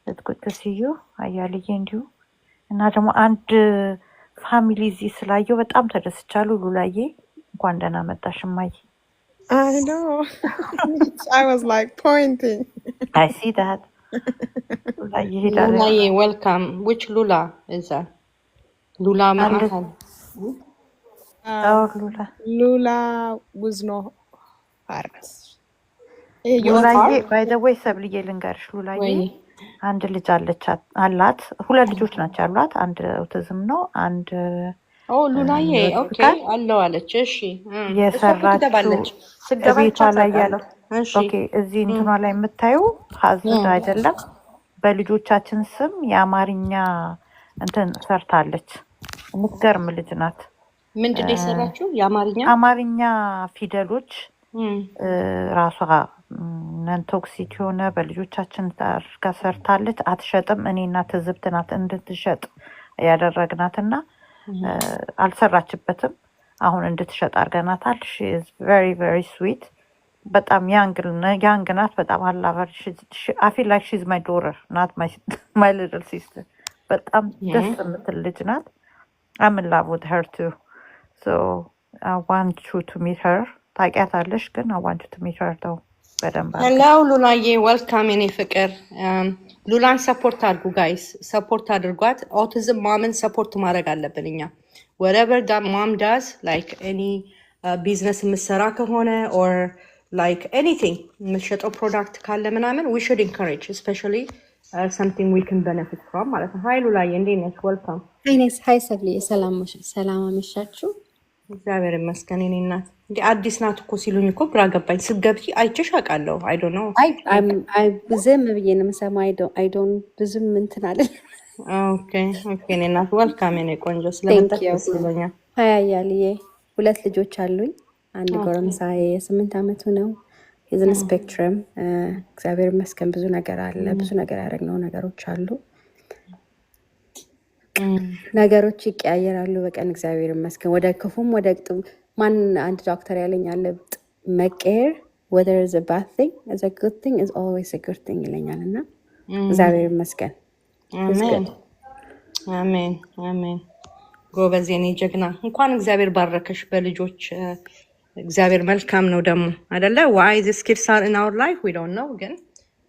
እስክትስዩ አያልዬ እንዲሁ እና ደግሞ አንድ ፋሚሊ እዚህ ስላየው በጣም ተደስቻለሁ። ሉላዬ እንኳን ደህና መጣሽ እማዬ። I know. I was like pointing. I see that. ሉላዬ ሄዳለች። ሉላዬ ዌልካም። which Lula is that? ሉላ ማለት ሉላ Lula was no heart. ሉላዬ ባይ ዘ ዌይ ሰብልዬ ልንገርሽ፣ ሉላዬ አንድ ልጅ አላት። ሁለት ልጆች ናቸው ያሏት። አንድ ኦቲዝም ነው፣ አንድ ሉላዬ ኦኬ አለው አለች። እሺ የሰራችው ቤቷ ላይ ያለው ኦኬ እዚህ እንትኗ ላይ የምታዩ ሀዝድ አይደለም፣ በልጆቻችን ስም የአማርኛ እንትን ሰርታለች። የምትገርም ልጅ ናት። ምንድን የሰራችው? አማርኛ ፊደሎች ራሷ ነን ቶክሲክ የሆነ በልጆቻችን አድርጋ ሰርታለች። አትሸጥም። እኔና ትዝብት ናት እንድትሸጥ ያደረግናትና አልሰራችበትም። አሁን እንድትሸጥ አድርገናታል። ሺ ኢዝ ቬሪ ቬሪ ስዊት። በጣም ያንግ ናት። በጣም አላቨር አይ ፊል ላይክ ሺ ኢዝ ማይ ዶተር ናት ማይ ሊትል ሲስተር። በጣም ደስ የምትል ልጅ ናት። አም ኢን ላቭ ዊዝ ሄር ቱ ሶ አይ ዋንት ዩ ቱ ሚት ሄር። ታውቂያታለሽ ግን አይ ዋንት ዩ ቱ ሚት ሄር ተው በደንብ። ሄሎ ሉላዬ ዌልካም የኔ ፍቅር። ሉላን ሰፖርት አድርጉ ጋይስ፣ ሰፖርት አድርጓት። ኦቲዝም ማምን ሰፖርት ማድረግ አለብን እኛ። whatever that mom does like any business የምትሰራ ከሆነ or like anything የምትሸጠው ፕሮዳክት ካለ ምናምን we should encourage especially something we can benefit from ማለት ነው። ሃይ ሉላዬ እንዴት ነሽ? ዌልካም። ሃይ ሰብሌ፣ ሰላም አመሻችሁ። እግዚአብሔር ይመስገን የኔ እናት። እንዴ አዲስ ናት እኮ ሲሉኝ እኮ ግራ ገባኝ። ስትገብጪ አይቼሽ አውቃለሁ። አይ ዶንት ኖ አይ ዝም ብዬ ነው የምሰማው። አይ ዶንት ብዙም እንትን አለ። ኦኬ የኔ እናት ዌልካም የኔ ቆንጆ። ስለመጣሽ ደስ ብሎኛል። ሃይ አያልዬ፣ ሁለት ልጆች አሉኝ። አንድ ጎረምሳ የ8 ዓመቱ ነው። የዝን ስፔክትረም እግዚአብሔር ይመስገን ብዙ ነገር አለ። ብዙ ነገር ያደረግነው ነገሮች አሉ። ነገሮች ይቀያየራሉ በቀን እግዚአብሔር ይመስገን። ወደ ክፉም ወደ ጥሩ ማን አንድ ዶክተር ያለኝ አለ መቀየር whether is a bad thing is a good thing is always a good thing ይለኛል እና እግዚአብሔር ይመስገን። አሜን አሜን አሜን። ጎበዝ የኔ ጀግና። እንኳን እግዚአብሔር ባረከሽ በልጆች እግዚአብሔር መልካም ነው ደግሞ አይደለ? why these kids are in our life we don't know ግን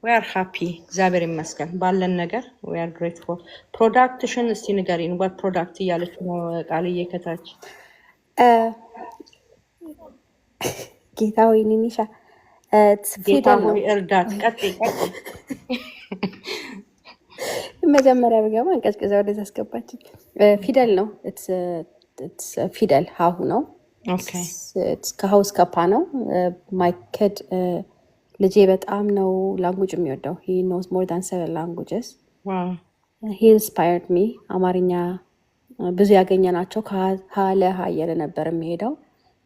we are happy እግዚአብሔር ይመስገን ባለን ነገር we are grateful ፕሮዳክትሽን እስቲ ንገሪን what product እያለች ነው ቃልዬ ከታች ጌታ ወይ ኒኒሻ ጌታ ሆይ እርዳት ቀጥይ መጀመሪያ በገባ አንቀጭቅዛ ወደ ተስገባች ፊደል ነው it's ፊደል ሀሁ ነው okay it's ከሀውስ ከፓ ነው my kid ልጄ በጣም ነው ላንጉጅ የሚወደው he knows more than 7 languages wow he inspired me አማርኛ ብዙ ያገኘናቸው ካለ ሀየለ ነበር የሚሄደው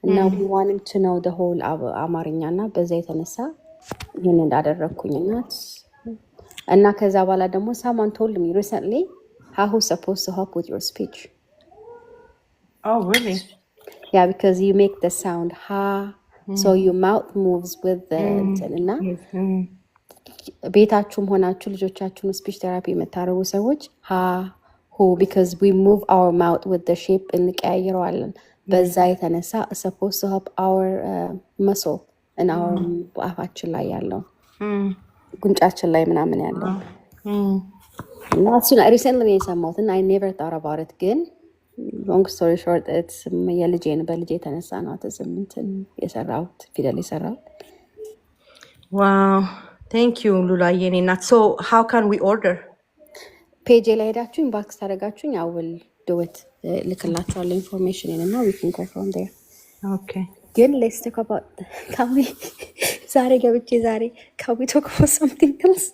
እና we want him to know the whole አማርኛና በዛ የተነሳ ይሄን እንዳደረኩኝና እና ከዛ በኋላ ደግሞ someone told me recently how who's supposed to help with your speech oh really yeah because you make the sound ha so your mouth moves with the እና ቤታችሁም ሆናችሁ ልጆቻችሁን ስፒች ቴራፒ የምታደርጉ ሰዎች ha who because we move our mouth with the shape እንቀያይረዋለን በዛ የተነሳ supposed to help our muscle and our አፋችን ላይ ያለው ጉንጫችን ላይ ምናምን ያለው እና እሱን recently የሰማሁት and I never thought about it ግን long story short it's የልጄን በልጄ የተነሳ ነው ተሰምተን የሰራሁት ፊደል የሰራሁት wow thank you ሉላዬ እኔ እናት so how can we order ፔጅ ላይ ሄዳችሁ ኢንባክስ ታደርጋችሁኝ I will do it ልክላችኋለሁ ኢንፎርሜሽን እና we can go from there okay ግን let's talk about can we ዛሬ ገብቼ ዛሬ can we talk about something else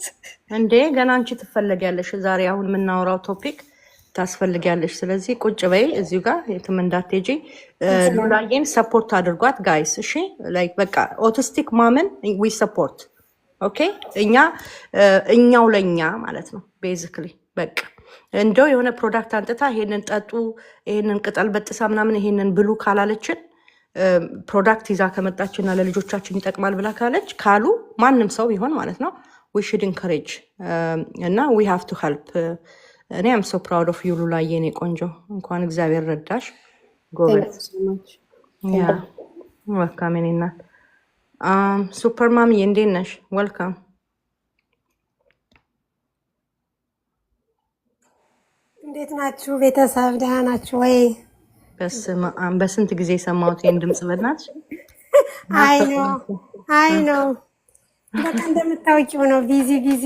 እንዴ ገና አንቺ ትፈልጊያለሽ ዛሬ አሁን የምናወራው ቶፒክ ታስፈልጊያለሽ ስለዚህ ቁጭ በይ እዚሁ ጋር የትም እንዳትሄጂ ሉላዬን ሰፖርት አድርጓት ጋይስ እሺ ላይክ በቃ ኦቲስቲክ ማመን we support okay እኛው ለኛ ማለት ነው basically በቃ እንደው የሆነ ፕሮዳክት አንጥታ ይሄንን ጠጡ ይሄንን ቅጠል በጥሳ ምናምን ይሄንን ብሉ ካላለችን ፕሮዳክት ይዛ ከመጣችና ለልጆቻችን ይጠቅማል ብላ ካሉ ማንም ሰው ቢሆን ማለት ነው we should encourage እና we have to help እኔ am so proud of you ሉላዬ እኔ ቆንጆ እንኳን እግዚአብሔር ረዳሽ ጎበዝ ያ welcome እኔ እናት ሱፐር ማሚ እንዴት ነሽ welcome እንዴት ናችሁ ቤተሰብ ደህና ናችሁ ወይ በስንት ጊዜ ሰማሁት ይሄን ድምጽ በእናትሽ አይ ነው በቃ እንደምታውቂው ነው ቢዚ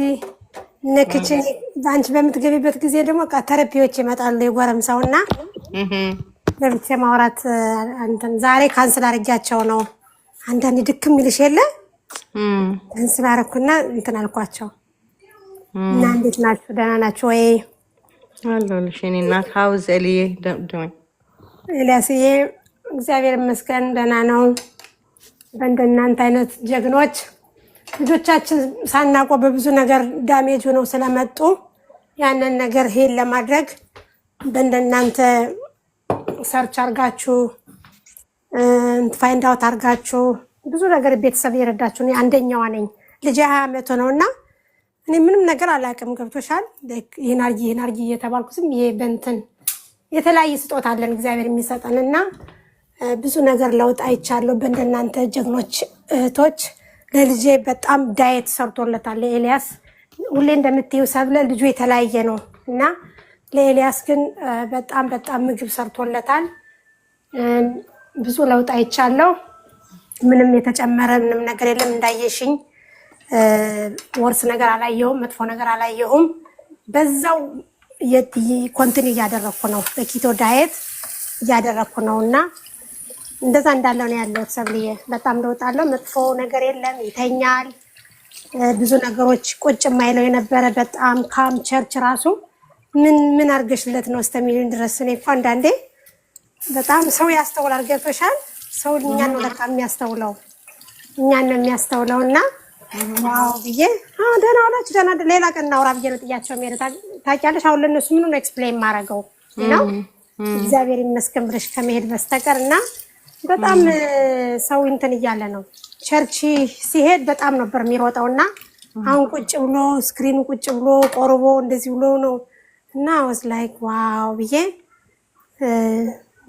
ነክችን ባንቺ በምትገቢበት ጊዜ ደግሞ ተረፒዎች ይመጣሉ የጎረምሳውና ለብቻ ማውራት አንተን ዛሬ ካንስል አድርጊያቸው ነው አንዳንዴ ድክም ይልሽ የለ ካንስል አደረኩና እንትን አልኳቸው እና እንዴት ናችሁ ደህና ናችሁ ወይ አለሁልሽ እኔ እናት ሃውስ ኤሊዬ doing ኤልያስዬ እግዚአብሔር ይመስገን ደህና ነው በእንደናንተ አይነት ጀግኖች ልጆቻችን ሳናውቀው በብዙ ነገር ዳሜጅ ሆነው ስለመጡ ያንን ነገር ሄል ለማድረግ በእንደናንተ ሰርች አርጋችሁ ፋይንድ አውት አርጋችሁ ብዙ ነገር ቤተሰብ እየረዳችሁ ነው አንደኛዋ ነኝ ልጅ 20 ዓመት ነውና እኔ ምንም ነገር አላውቅም ገብቶሻል ይሄን አርጊ እየተባልኩ ዝም ይሄ በእንትን የተለያየ ስጦታ አለን እግዚአብሔር የሚሰጠንና ብዙ ነገር ለውጥ አይቻለሁ በእንደናንተ ጀግኖች እህቶች ለልጄ በጣም ዳይት ሰርቶለታል ለኤልያስ ሁሌ እንደምትይው ሰብለ ልጁ የተለያየ ነው እና ለኤልያስ ግን በጣም ምግብ ሰርቶለታል ብዙ ለውጥ አይቻለሁ ምንም የተጨመረ ምንም ነገር የለም እንዳየሽኝ ወርስ ነገር አላየሁም መጥፎ ነገር አላየሁም በዛው ኮንቲኒ እያደረኩ ነው በኪቶ ዳይት እያደረኩ ነውና እንደዛ እንዳለው ነው ያለው ሰብልዬ በጣም ለውጣለሁ መጥፎ ነገር የለም ይተኛል ብዙ ነገሮች ቁጭ ማይለው የነበረ በጣም ካም ቸርች ራሱ ምን አርገሽለት ነው እስከሚሉን ድረስ እኔ እኮ አንዳንዴ በጣም ሰው ያስተውላል ገብቶሻል ሰው እኛን ነው ለካ የሚያስተውለው እኛን ነው የሚያስተውለውና ዋው ብዬ ደህና ዋላችሁ ደህና ሌላ ቀን እናውራ ብዬ ነው ጥያቸው ሜዳ ታውቂያለሽ አሁን ለነሱ ምን ነው ኤክስፕሌን ማረገው ነው እግዚአብሔር ይመስገን ብለሽ ከመሄድ በስተቀርና በጣም ሰው እንትን እያለ ነው ቸርች ሲሄድ በጣም ነበር የሚሮጠውና አሁን ቁጭ ብሎ ስክሪኑ ቁጭ ብሎ ቆርቦ እንደዚህ ብሎ ነው እና was like ዋው ብዬ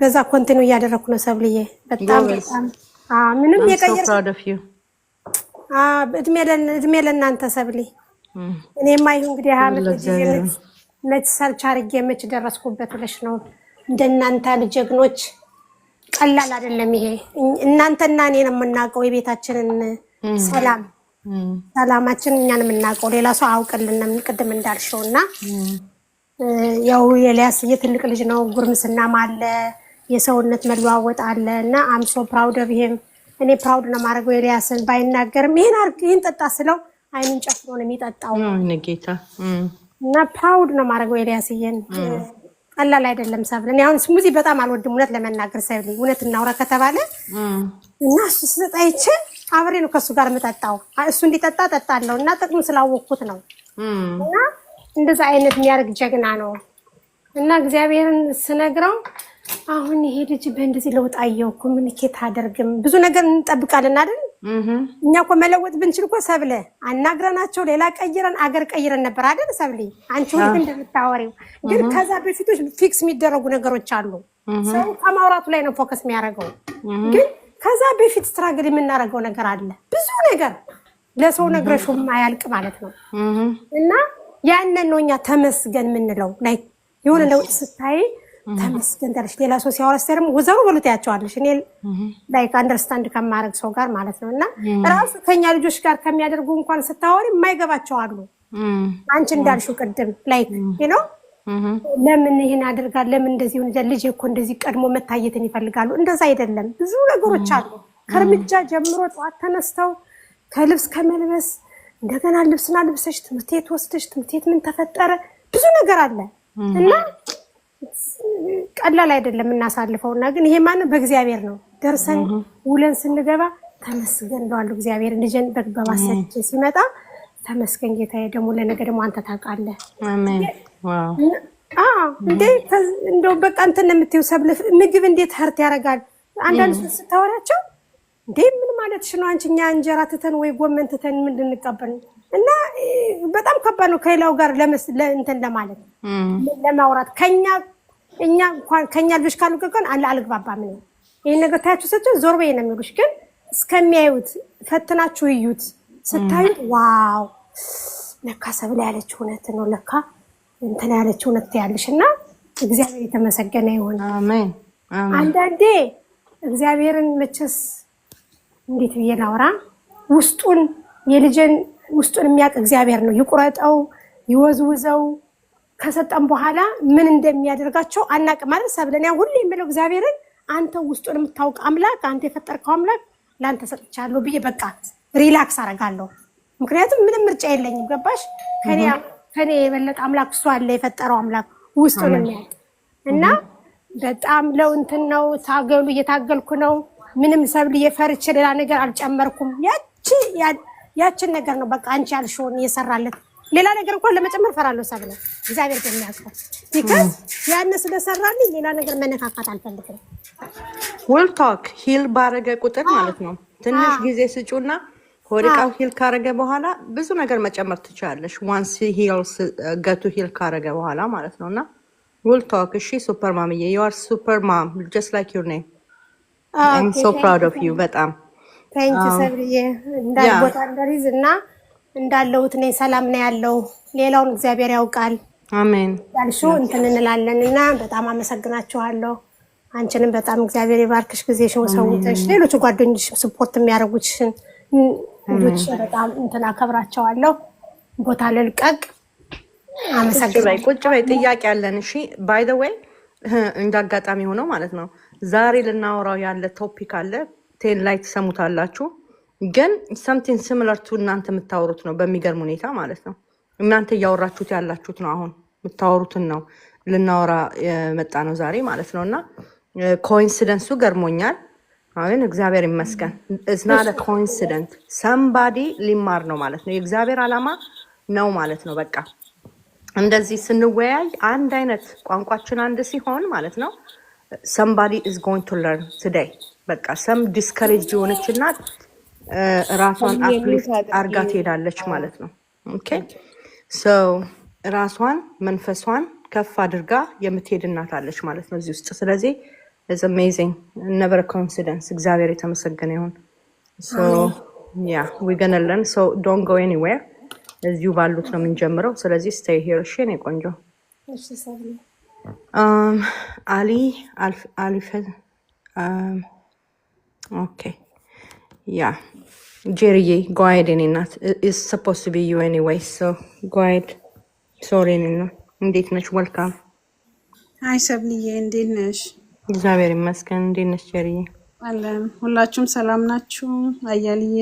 በዛ ኮንቲኒው እያደረኩ ነው ሰብልዬ በጣም ምንም I'm so የቀየርሽ proud of you. እድሜ ለእናንተ ሰብሊ። እኔማ ይሁን እንግዲህ 20 ዓመት ለእግዚአብሔር መች ሰርች አድርጌ መች ደረስኩበት ብለሽ ነው። እንደናንተ ያሉ ጀግኖች ቀላል አይደለም ይሄ። እናንተና እኔ ነው የምናውቀው የቤታችንን ሰላማችን እኛን የምናውቀው ሌላ ሰው አያውቅልንም። ቅድም እንዳልሽው እና ያው ኤልያስ ትልቅ ልጅ ነው። ጉርምስናም አለ፣ የሰውነት መለዋወጥ አለ እና አም ሶ ፕራውድ ኦፍ ሂም። እኔ ፕራውድ ነው ማድረገው ኤልያስን። ባይናገርም ይሄን አርግ ይሄን ጠጣ ስለው አይኑን ጨፍኖ ነው የሚጠጣው ጌታ እና ፕራውድ ነው ማድረገው ኤልያስዬን። ቀላል አይደለም ሰብል። እኔ አሁን ስሙዚ በጣም አልወድም እውነት ለመናገር ሰብል፣ እውነት እናውራ ከተባለ እና እሱ ስጠይቼ አብሬ ነው ከሱ ጋር የምጠጣው። እሱ እንዲጠጣ ጠጣለሁ እና ጥቅሙ ስላወቅኩት ነው። እና እንደዛ አይነት የሚያደርግ ጀግና ነው እና እግዚአብሔርን ስነግረው አሁን ይሄ ልጅ በእንደዚህ ለውጥ አየሁ እኮ ምን ኬት አደርግም። ብዙ ነገር እንጠብቃለን አይደል? እኛ እኮ መለወጥ ብንችል እኮ ሰብለ አናግረናቸው ሌላ ቀይረን አገር ቀይረን ነበር አይደል ሰብለ? አንቺ ሁሉ እንደምታወሪው ግን ከዛ በፊቶች ፊክስ የሚደረጉ ነገሮች አሉ። ሰው ከማውራቱ ላይ ነው ፎከስ የሚያደርገው። ግን ከዛ በፊት ስትራግል የምናደርገው ነገር አለ። ብዙ ነገር ለሰው ነግረሽው ማያልቅ ማለት ነው። እና ያንን ነው እኛ ተመስገን የምንለው። ላይክ የሆነ ለውጥ ስታይ ተመስገን ታለሽ። ሌላ ሰው ሲያወራ ስተርም ወዘሩ ብሉት ያቻዋለሽ። እኔ ላይክ አንደርስታንድ ከማድረግ ሰው ጋር ማለት ነው። እና ራሱ ከኛ ልጆች ጋር ከሚያደርጉ እንኳን ስታወሪ የማይገባቸው አሉ። አንቺ እንዳልሽው ቅድም ላይክ you ለምን ይሄን አደርጋለሁ ለምን እንደዚህ ሆነ ልጅ እኮ እንደዚህ ቀድሞ መታየትን ይፈልጋሉ። እንደዛ አይደለም። ብዙ ነገሮች አሉ። ከርምጃ ጀምሮ ጧት ተነስተው ከልብስ ከመልበስ እንደገና ልብስና ልብሰሽ ትምህርት ቤት ወስደሽ ትምህርት ቤት ምን ተፈጠረ ብዙ ነገር አለ እና ቀላል አይደለም እናሳልፈውና ግን ይሄ ማለት በእግዚአብሔር ነው። ደርሰን ውለን ስንገባ ተመስገን ለዋለው እግዚአብሔር ልጅን በባሰች ሲመጣ ተመስገን ጌታዬ ደግሞ ለነገ ደግሞ አንተ ታውቃለህ። አሜን። ዋው እንደው በቃ እንትን የምትይው ሰብለ ምግብ እንዴት ህርት ያደርጋል። አንዳንድ ሰው ስታወራቸው ምን ማለትሽ ነው አንቺ እኛ እንጀራ ትተን ወይ ጎመን ትተን ምን ልንቀበል እና በጣም ከባድ ነው ከሌላው ጋር እንትን ለማለት ለማውራት እኛ እንኳን ከኛ ልጆች ካሉ ግን አልግባባም ነው ይሄን ነገር ታያችሁ ሰጥቶ ዞር በይ ነው የሚሉሽ። ግን እስከሚያዩት ፈትናችሁ እዩት። ስታዩት ዋው ለካ ሰብለ ያለችው እውነት ነው ለካ እንትን ያለችው እውነት ያለሽና እግዚአብሔር የተመሰገነ ይሁን። አሜን። አንዳንዴ እግዚአብሔርን መቸስ እንዴት ብዬ ላውራ ውስጡን የልጅን ውስጡን የሚያውቅ እግዚአብሔር ነው። ይቁረጠው ይወዝውዘው ከሰጠን በኋላ ምን እንደሚያደርጋቸው አናውቅም ማለት ሰብለኛ ሁሉ የሚለው እግዚአብሔርን አንተ ውስጡን የምታውቅ አምላክ አንተ የፈጠርከው አምላክ ላንተ ሰጥቻለሁ ብዬ በቃ ሪላክስ አደርጋለሁ። ምክንያቱም ምንም ምርጫ የለኝም። ገባሽ? ከኔ የበለጠ አምላክ እሱ አለ የፈጠረው አምላክ ውስጡን የሚያውቅ እና በጣም ለውንትን ነው ታገሉ እየታገልኩ ነው። ምንም ሰብል የፈርች ሌላ ነገር አልጨመርኩም። ያችን ነገር ነው በቃ አንቺ ያልሽውን እየሰራለት ሌላ ነገር እንኳን ለመጨመር ፈራለሁ ሰብል እግዚአብሔር በሚያውቀው ቢካዝ ያን ስለሰራልኝ ሌላ ነገር መነካካት አልፈልግም። ዊል ቶክ ሂል ባረገ ቁጥር ማለት ነው ትንሽ ጊዜ ስጩና ሆሪቃው ሂል ካረገ በኋላ ብዙ ነገር መጨመር ትችላለሽ። ዋንስ ሂልስ ገቱ ሂል ካረገ በኋላ ማለት ነውና ዊል ቶክ። እሺ ሱፐር ማምዬ you are super mom just like your name. I'm so proud of you በጣም ታንክ ዩ ሰብሪዬ እንዳልቦታ እንደሪዝ እና እንዳለውት ነኝ ሰላም ነው ያለው ሌላውን እግዚአብሔር ያውቃል። አሜን ያልሽው እንትን እንላለንና በጣም አመሰግናችኋለሁ። አንቺንም በጣም እግዚአብሔር ይባርክሽ ጊዜሽን ሰውተሽ ሌሎች ጓደኞች ሰፖርት የሚያደርጉሽን ልጆች በጣም እንትን አከብራቸዋለሁ። ቦታ ልልቀቅ። አመሰግናለሁ። ቁጭ በይ ጥያቄ አለን። እሺ ባይ ዘ ዌይ እንዳጋጣሚ ሆነው ማለት ነው ዛሬ ልናወራው ያለ ቶፒክ አለ 10 ላይ ተሰሙታላችሁ። ግን something similar to እናንተ የምታወሩት ነው በሚገርም ሁኔታ ማለት ነው። እናንተ እያወራችሁት ያላችሁት ነው አሁን የምታወሩትን ነው ልናወራ መጣ ነው ዛሬ ማለት ነውና ኮኢንሲደንሱ ገርሞኛል። አሁን እግዚአብሔር ይመስገን it's not a coincidence somebody ሊማር ነው ማለት ነው። የእግዚአብሔር ዓላማ ነው ማለት ነው። በቃ እንደዚህ ስንወያይ አንድ አይነት ቋንቋችን አንድ ሲሆን ማለት ነው somebody is going to learn today በቃ some discouraged የሆነችና ራሷን አፕሊፍት አርጋ ትሄዳለች ማለት ነው። ኦኬ ሶ ራሷን መንፈሷን ከፍ አድርጋ የምትሄድ እናት አለች ማለት ነው እዚህ ውስጥ። ስለዚህ It's amazing. Never a coincidence. እግዚአብሔር የተመሰገነ ይሁን. So yeah, we're gonna learn. So don't go anywhere. እዚሁ ባሉት ነው የምንጀምረው። ስለዚህ stay here. እሺ የኔ ቆንጆ። እሺ ሰብሊ Ali okay. Yeah. Jerry, go ahead እናት. It's supposed to be you anyway. So go ahead. Sorry Nina. እንዴት ነሽ? Welcome. አይ ሰብልዬ እንዴት ነሽ? እግዚአብሔር ይመስገን። እንዴት ነሽ ጀሪዬ? አለን ሁላችሁም ሰላም ናችሁ? አያልዬ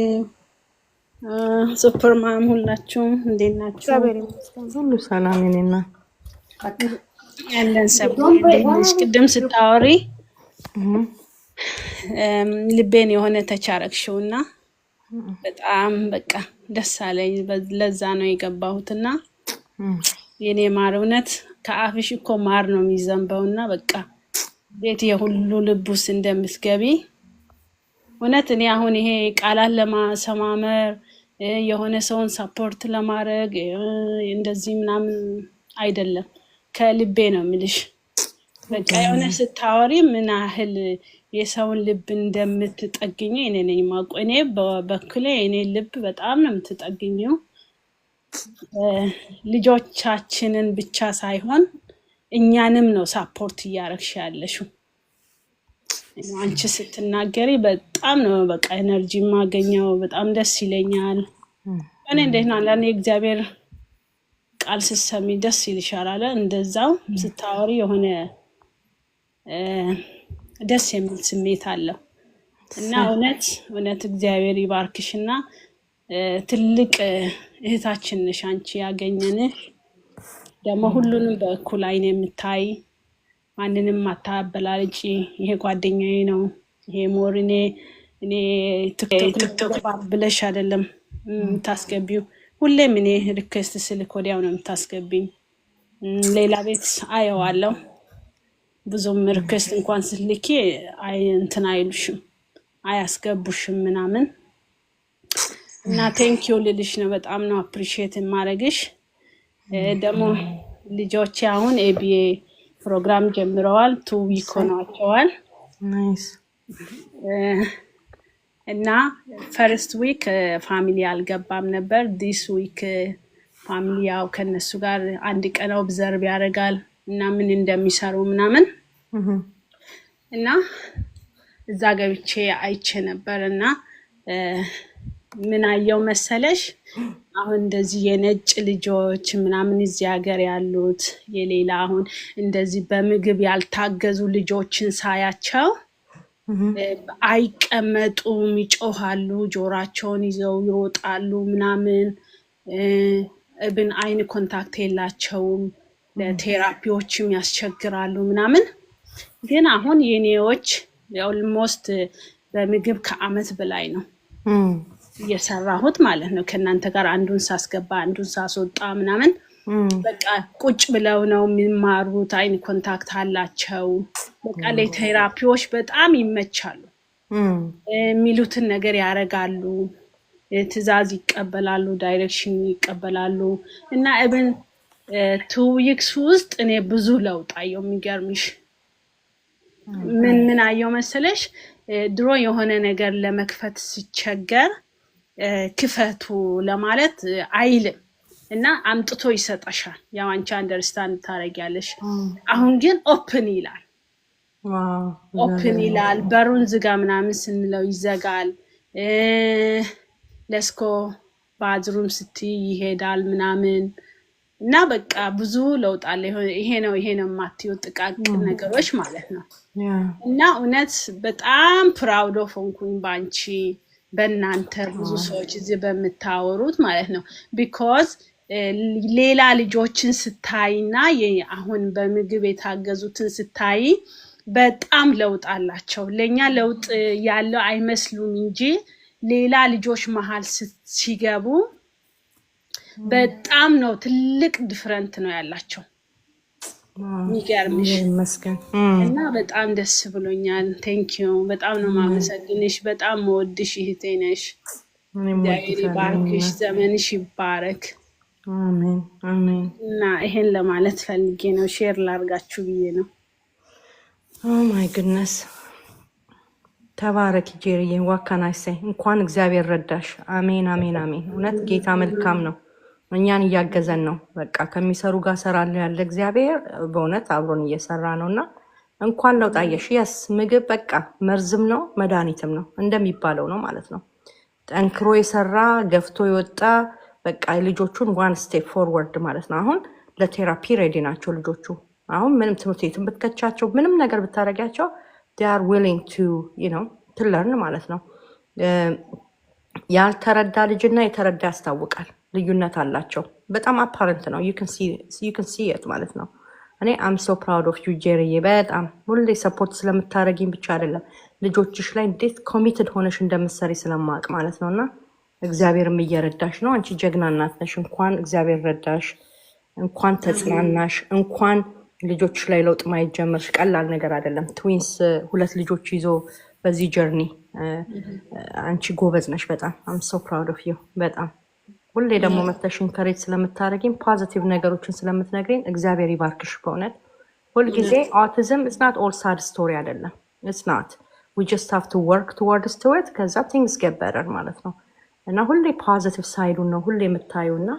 ሱፐርማም ሁላችሁም እንዴት ናችሁ? እግዚአብሔር ይመስገን ሁሉ ሰላም ነኝና አለን ሰብልዬ እንዴት ነሽ? ቅድም ስታወሪ ልቤን የሆነ ተቻረክሽውና በጣም በቃ ደስ አለኝ። ለዛ ነው የገባሁትና የኔ ማር እውነት ከአፍሽ እኮ ማር ነው የሚዘንበውና በቃ ቤት የሁሉ ልቡስ እንደምትገቢ እውነት እኔ አሁን ይሄ ቃላት ለማሰማመር የሆነ ሰውን ሰፖርት ለማድረግ እንደዚህ ምናምን አይደለም፣ ከልቤ ነው የምልሽ። በቃ የሆነ ስታወሪ ምን ያህል የሰውን ልብ እንደምትጠግኝ እኔ ነኝ የማውቀው። እኔ በበኩሌ እኔ ልብ በጣም ነው የምትጠግኘው። ልጆቻችንን ብቻ ሳይሆን እኛንም ነው ሳፖርት እያረግሽ ያለሽው። አንቺ ስትናገሪ በጣም ነው በቃ ኤነርጂ ማገኘው። በጣም ደስ ይለኛል። እኔ እንዴት ነው አንዳንዴ እግዚአብሔር ቃል ስትሰሚ ደስ ይልሻል አለ። እንደዛው ስታወሪ የሆነ ደስ የሚል ስሜት አለው እና እውነት እግዚአብሔር ይባርክሽና ትልቅ እህታችን ነሽ አንቺ ያገኘንሽ። ደግሞ ሁሉንም በእኩል አይን የምታይ ማንንም አታበላልጪ። ይሄ ጓደኛዬ ነው ይሄ ሞርኔ እኔ ቲክቶክ ብለሽ አይደለም የምታስገቢው። ሁሌም እኔ ሪኩዌስት ስልክ ወዲያው ነው የምታስገቢኝ። ሌላ ቤት አየዋለሁ ብዙም ሪኩዌስት እንኳን ስልኪ እንትን አይሉሽም አያስገቡሽም ምናምን እና ቴንኪው ልልሽ ነው። በጣም ነው አፕሪሺየት የማደርግሽ። ደግሞ ልጆቼ አሁን ኤቢኤ ፕሮግራም ጀምረዋል። 2 ዊክ ሆኗቸዋል። ናይስ እና ፈርስት ዊክ ፋሚሊ አልገባም ነበር። ዲስ ዊክ ፋሚሊ ያው ከነሱ ጋር አንድ ቀን ኦብዘርቭ ያደርጋል እና ምን እንደሚሰሩ ምናምን እና እዛ ገብቼ አይቼ ነበርና ምን አየው መሰለሽ? አሁን እንደዚህ የነጭ ልጆች ምናምን እዚህ ሀገር ያሉት የሌላ አሁን እንደዚህ በምግብ ያልታገዙ ልጆችን ሳያቸው አይቀመጡም፣ ይጮሃሉ፣ ጆራቸውን ይዘው ይሮጣሉ ምናምን እብን አይን ኮንታክት የላቸውም፣ ለቴራፒዎችም ያስቸግራሉ ምናምን። ግን አሁን የኔዎች ኦልሞስት በምግብ ከአመት በላይ ነው እየሰራሁት ማለት ነው። ከእናንተ ጋር አንዱን ሳስገባ አንዱን ሳስወጣ ምናምን በቃ ቁጭ ብለው ነው የሚማሩት። አይን ኮንታክት አላቸው። በቃ ለቴራፒዎች በጣም ይመቻሉ። የሚሉትን ነገር ያረጋሉ፣ ትዕዛዝ ይቀበላሉ፣ ዳይሬክሽን ይቀበላሉ እና እብን 2 ዊክስ ውስጥ እኔ ብዙ ለውጥ አየሁ። የሚገርምሽ ምን አየሁ መሰለሽ? ድሮ የሆነ ነገር ለመክፈት ሲቸገር ክፈቱ ለማለት አይልም እና አምጥቶ ይሰጣሻል። ያው አንቺ አንደርስታንድ ታረጊያለሽ። አሁን ግን ኦፕን ይላል። ኦፕን ይላል። በሩን ዝጋ ምናምን ስንለው ይዘጋል። ለስኮ ባዝሩም ስትይ ይሄዳል ምናምን እና በቃ ብዙ ለውጥ አለ። ይሄ ነው የማትይው ጥቃቅን ነገሮች ማለት ነው። እና እውነት በጣም ፕራውድ ኦፍ ሆንኩኝ ባንቺ በእናንተ ብዙ ሰዎች እዚህ በምታወሩት ማለት ነው። ቢኮዝ ሌላ ልጆችን ስታይና አሁን በምግብ የታገዙትን ስታይ በጣም ለውጥ አላቸው። ለኛ ለውጥ ያለው አይመስሉም እንጂ ሌላ ልጆች መሃል ሲገቡ በጣም ነው ትልቅ ዲፈረንት ነው ያላቸው። የሚገርምሽ እና በጣም ደስ ብሎኛል። ቴንኪዩ በጣም ነው ማመሰግንሽ። በጣም መወድሽ እህቴ ነሽ። እግዚአብሔር ይባርክሽ፣ ዘመንሽ ይባረክ። አሜን አሜን። እና ይሄን ለማለት ፈልጌ ነው፣ ሼር ላርጋችሁ ብዬ ነው። ኦ ማይ ጉድነስ ተባረክ ጄሪዬ። ዋካናይሳይ እንኳን እግዚአብሔር ረዳሽ። አሜን አሜን አሜን። እውነት ጌታ መልካም ነው፣ እኛን እያገዘን ነው። በቃ ከሚሰሩ ጋር ሰራለሁ ያለ እግዚአብሔር በእውነት አብሮን እየሰራ ነው እና እንኳን ለውጥ አየሽ። የስ ምግብ በቃ መርዝም ነው መድኃኒትም ነው እንደሚባለው ነው ማለት ነው። ጠንክሮ የሰራ ገፍቶ የወጣ በቃ ልጆቹን ዋን ስቴፕ ፎርወርድ ማለት ነው። አሁን ለቴራፒ ሬዲ ናቸው ልጆቹ። አሁን ምንም ትምህርት ቤትን ብትከቻቸው ምንም ነገር ብታደርጊያቸው they are willing to to learn ማለት ነው። ያልተረዳ ልጅና የተረዳ ያስታውቃል፣ ልዩነት አላቸው። በጣም አፓረንት ነው። you can see it ማለት ነው። እኔ I'm so proud of you ጄሪዬ። በጣም ሁሌ ሰፖርት ስለምታደርጊኝ ብቻ አይደለም ልጆችሽ ላይ እንዴት ኮሚትድ ሆነሽ እንደምትሰሪ ስለማቅ ማለት ነው። እና እግዚአብሔርም እየረዳሽ ነው። አንቺ ጀግና እናት ነሽ። እንኳን እግዚአብሔር ረዳሽ፣ እንኳን ተጽናናሽ፣ እንኳን ልጆችሽ ላይ ለውጥ ማየት ጀመርሽ። ቀላል ነገር አይደለም። ትዊንስ 2 ልጆች ይዞ በዚህ ጀርኒ አንቺ ጎበዝ ነሽ በጣም። I'm so proud of you በጣም። ሁሌ ደግሞ መተሽ ኢንከሬጅ ስለምታደርጊኝ ፖዚቲቭ ነገሮችን ስለምትነግሪኝ እግዚአብሔር ይባርክሽ በእውነት። ሁልጊዜ autism is not all sad story አይደለም። it's not, we just have to work towards it ከዛ things get better ማለት ነው። እና ሁሌ ፖዚቲቭ ሳይዱን ነው ሁሌ የምታዩና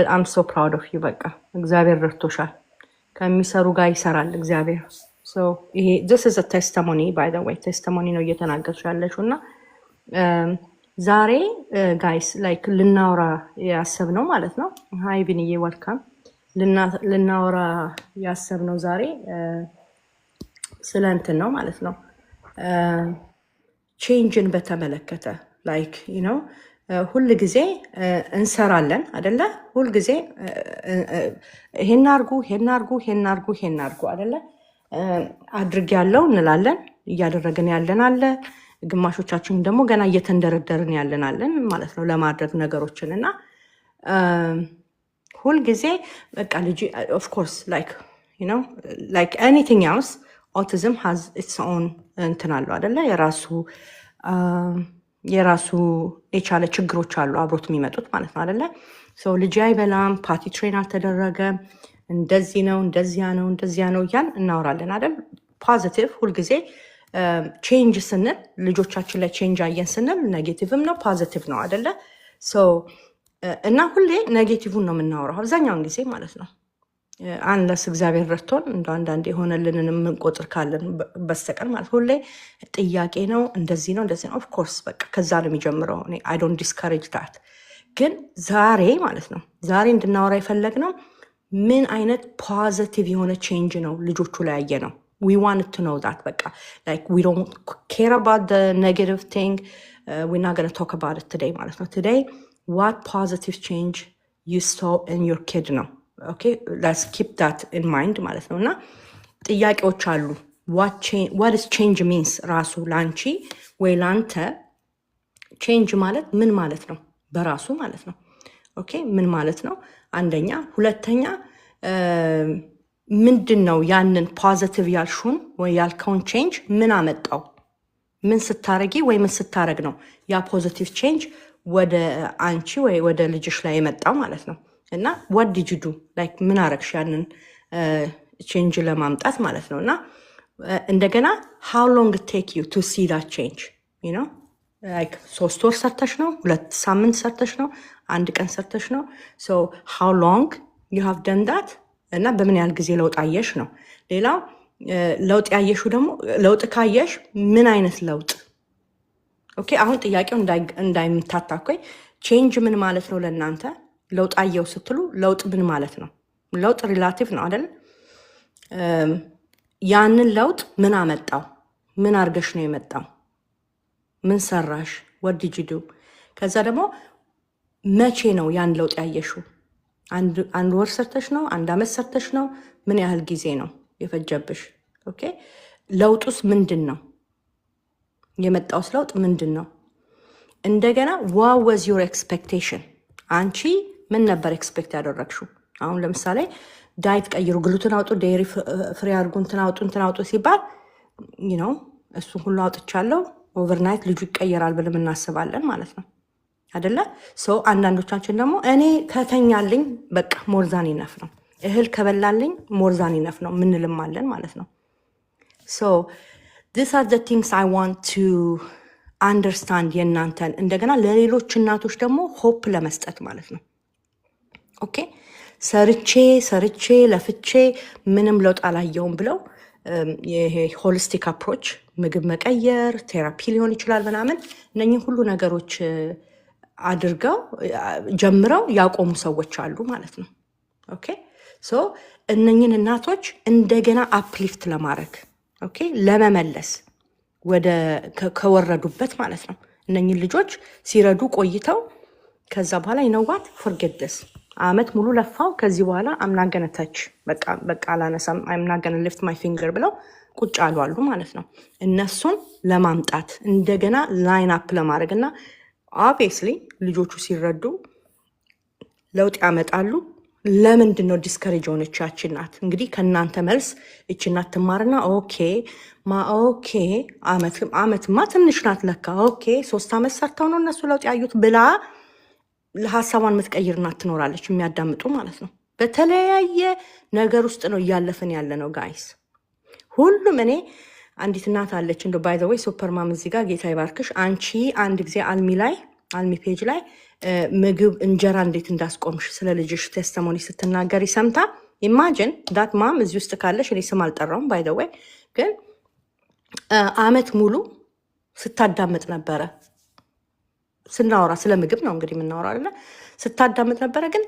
I'm so proud of you በቃ እግዚአብሔር ረድቶሻል። ከሚሰሩ ጋር ይሰራል እግዚአብሔር። so ይሄ this is a testimony by the way testimony ነው እየተናገርሽ ያለሽው። እና ዛሬ ጋይስ ላይክ ልናወራ ያሰብነው ማለት ነው። ሃይ ቢንዬ ወልካም። ልናወራ ያሰብነው ዛሬ ስለ እንትን ነው ማለት ነው። ቼንጅን በተመለከተ ላይክ ሁል ጊዜ እንሰራለን አደለ? ሁል ጊዜ ይሄን አርጉ ይሄን አርጉ ይሄን አርጉ ይሄን አርጉ አደለ? አድርግ ያለው እንላለን፣ እያደረግን ያለን አለ። ግማሾቻችን ደግሞ ገና እየተንደረደርን ያለን አለን ማለት ነው ለማድረግ ነገሮችን። እና ሁል ጊዜ በቃ ልጅ ኦፍ ኮርስ ላይክ ኤኒቲንግ ኤልስ ኦቲዝም ሃዝ ኢትስ ኦን እንትን አለው አደለ? የራሱ የቻለ ችግሮች አሉ አብሮት የሚመጡት ማለት ነው አደለ? ሰው ልጅ አይበላም፣ ፓቲ ትሬን አልተደረገም፣ እንደዚህ ነው እንደዚያ ነው እንደዚያ ነው እያል እናወራለን አይደል? ፖዚቲቭ ሁልጊዜ ቼንጅ ስንል ልጆቻችን ላይ ቼንጅ አየን ስንል ኔጌቲቭም ነው ፖዚቲቭ ነው አደለ? እና ሁሌ ኔጌቲቭን ነው የምናወራው አብዛኛውን ጊዜ ማለት ነው። አንለስ እግዚአብሔር ረድቶን እንደ አንዳንድ የሆነልንን የምንቆጥር ካለን በስተቀር ማለት ሁሌ ጥያቄ ነው እንደዚህ ነው እንደዚህ ነው። ኦፍኮርስ በቃ ከዛ ነው የሚጀምረው። አይ ዶንት ዲስካሬጅ ዳት። ግን ዛሬ ማለት ነው ዛሬ እንድናወራ የፈለግነው ምን አይነት ፖዚቲቭ የሆነ ቼንጅ ነው ልጆቹ ላይ ያየ ነው። we wanted to know that በቃ like we don't care about the negative thing. We're not going to talk about it today ማለት ነው። today what positive change you saw in your kid ነው። okay, let's keep that in mind ማለት ነው። እና ጥያቄዎች አሉ። what is change means ራሱ ላንቺ ወይ ላንተ change ማለት ምን ማለት ነው በራሱ ማለት ነው። ኦኬ ምን ማለት ነው አንደኛ። ሁለተኛ ምንድን ነው ያንን ፖዚቲቭ ያልሹን ወይ ያልከውን ቼንጅ ምን አመጣው? ምን ስታረጊ ወይ ምን ስታረግ ነው ያ ፖዚቲቭ ቼንጅ ወደ አንቺ ወይ ወደ ልጅሽ ላይ የመጣው ማለት ነው። እና what did you do like ምን አረግሽ ያንን ቼንጅ ለማምጣት ማለት ነው። እና እንደገና how long it take you to see that change like 3 ወር ሰርተሽ ነው 2 ሳምንት ሰርተሽ ነው 1 ቀን ሰርተሽ ነው so how long you have done that እና በምን ያህል ጊዜ ለውጥ አየሽ ነው። ሌላው ለውጥ ያየሹ ደግሞ ለውጥ ካየሽ ምን አይነት ለውጥ። ኦኬ አሁን ጥያቄው እንዳይምታታኮይ ቼንጅ ምን ማለት ነው ለእናንተ? ለውጥ አየው ስትሉ ለውጥ ምን ማለት ነው? ለውጥ ሪላቲቭ ነው አይደል? ያንን ለውጥ ምን አመጣው? ምን አርገሽ ነው የመጣው? ምን ሰራሽ? what did you do? ከዛ ደግሞ መቼ ነው ያን ለውጥ ያየሹ? አንድ ወር ሰርተሽ ነው? 1 ዓመት ሰርተሽ ነው? ምን ያህል ጊዜ ነው የፈጀብሽ? ኦኬ ለውጡስ ምንድን ነው? የመጣውስ ለውጥ ምንድን ነው? እንደገና what was your expectation? አንቺ ምን ነበር ኤክስፔክት ያደረግሽው? አሁን ለምሳሌ ዳይት ቀይሩ፣ ግሉትን አውጡ፣ ዴሪ ፍሪ አድርጉ፣ እንትን አውጡ ሲባል እሱን ሁሉ አውጥቻለሁ ኦቨርናይት ልጁ ይቀየራል ብለን እናስባለን ማለት ነው አይደለ? አንዳንዶቻችን ደግሞ እኔ ከተኛልኝ በቃ ሞርዛን ይነፍ ነው እህል ከበላልኝ ሞርዛን ይነፍ ነው ምንልም አለን ማለት ነው። ሶ these are the things I want to understand የእናንተን እንደገና ለሌሎች እናቶች ደግሞ ሆፕ ለመስጠት ማለት ነው። ኦኬ ሰርቼ ለፍቼ ምንም ለውጥ አላየውም ብለው ይሄ ሆሊስቲክ አፕሮች ምግብ መቀየር ቴራፒ ሊሆን ይችላል ምናምን እነኚህ ሁሉ ነገሮች አድርገው ጀምረው ያቆሙ ሰዎች አሉ ማለት ነው። ኦኬ ሶ እነኚህን እናቶች እንደገና አፕሊፍት ለማድረግ ኦኬ ለመመለስ ወደ ከወረዱበት ማለት ነው። እነኚህን ልጆች ሲረዱ ቆይተው ከዛ በኋላ ይነዋት ፎርጌት ዲስ አመት ሙሉ ለፋው ከዚህ በኋላ አምናገነታች በቃ አላነሳም አምናገነ ሊፍት ማይ ፊንገር ብለው ቁጭ አሉ ማለት ነው። እነሱን ለማምጣት እንደገና ላይን አፕ ለማድረግ እና ኦብቪየስሊ ልጆቹ ሲረዱ ለውጥ ያመጣሉ። ለምንድን ነው ዲስከሬጅ ሆነች ያቺ እናት? እንግዲህ ከእናንተ መልስ እቺ እናት ትማርና ኦኬ አመትማ ትንሽ ናት ለካ ኦኬ 3 ዓመት ሰርተው ነው እነሱ ለውጥ ያዩት ብላ ሀሳቧን የምትቀይር እናት ትኖራለች፣ የሚያዳምጡ ማለት ነው። በተለያየ ነገር ውስጥ ነው እያለፍን ያለ ነው ጋይስ። ሁሉም እኔ አንዲት እናት አለች እንደ ባይ ዘ ወይ ሱፐርማም እዚህ ጋር ጌታ ይባርክሽ። አንቺ አንድ ጊዜ አልሚ ፔጅ ላይ ምግብ እንጀራ እንዴት እንዳስቆምሽ ስለ ልጅሽ ቴስቲሞኒ ስትናገሪ ሰምታ ኢማጂን ዳት ማም እዚህ ውስጥ ካለሽ እኔ ስም አልጠራውም ባይ ዘ ወይ ግን አመት ሙሉ ስታዳምጥ ነበረ። ስናወራ ስለ ምግብ ነው እንግዲህ የምናወራ አይደለ? ስታዳምጥ ነበረ ግን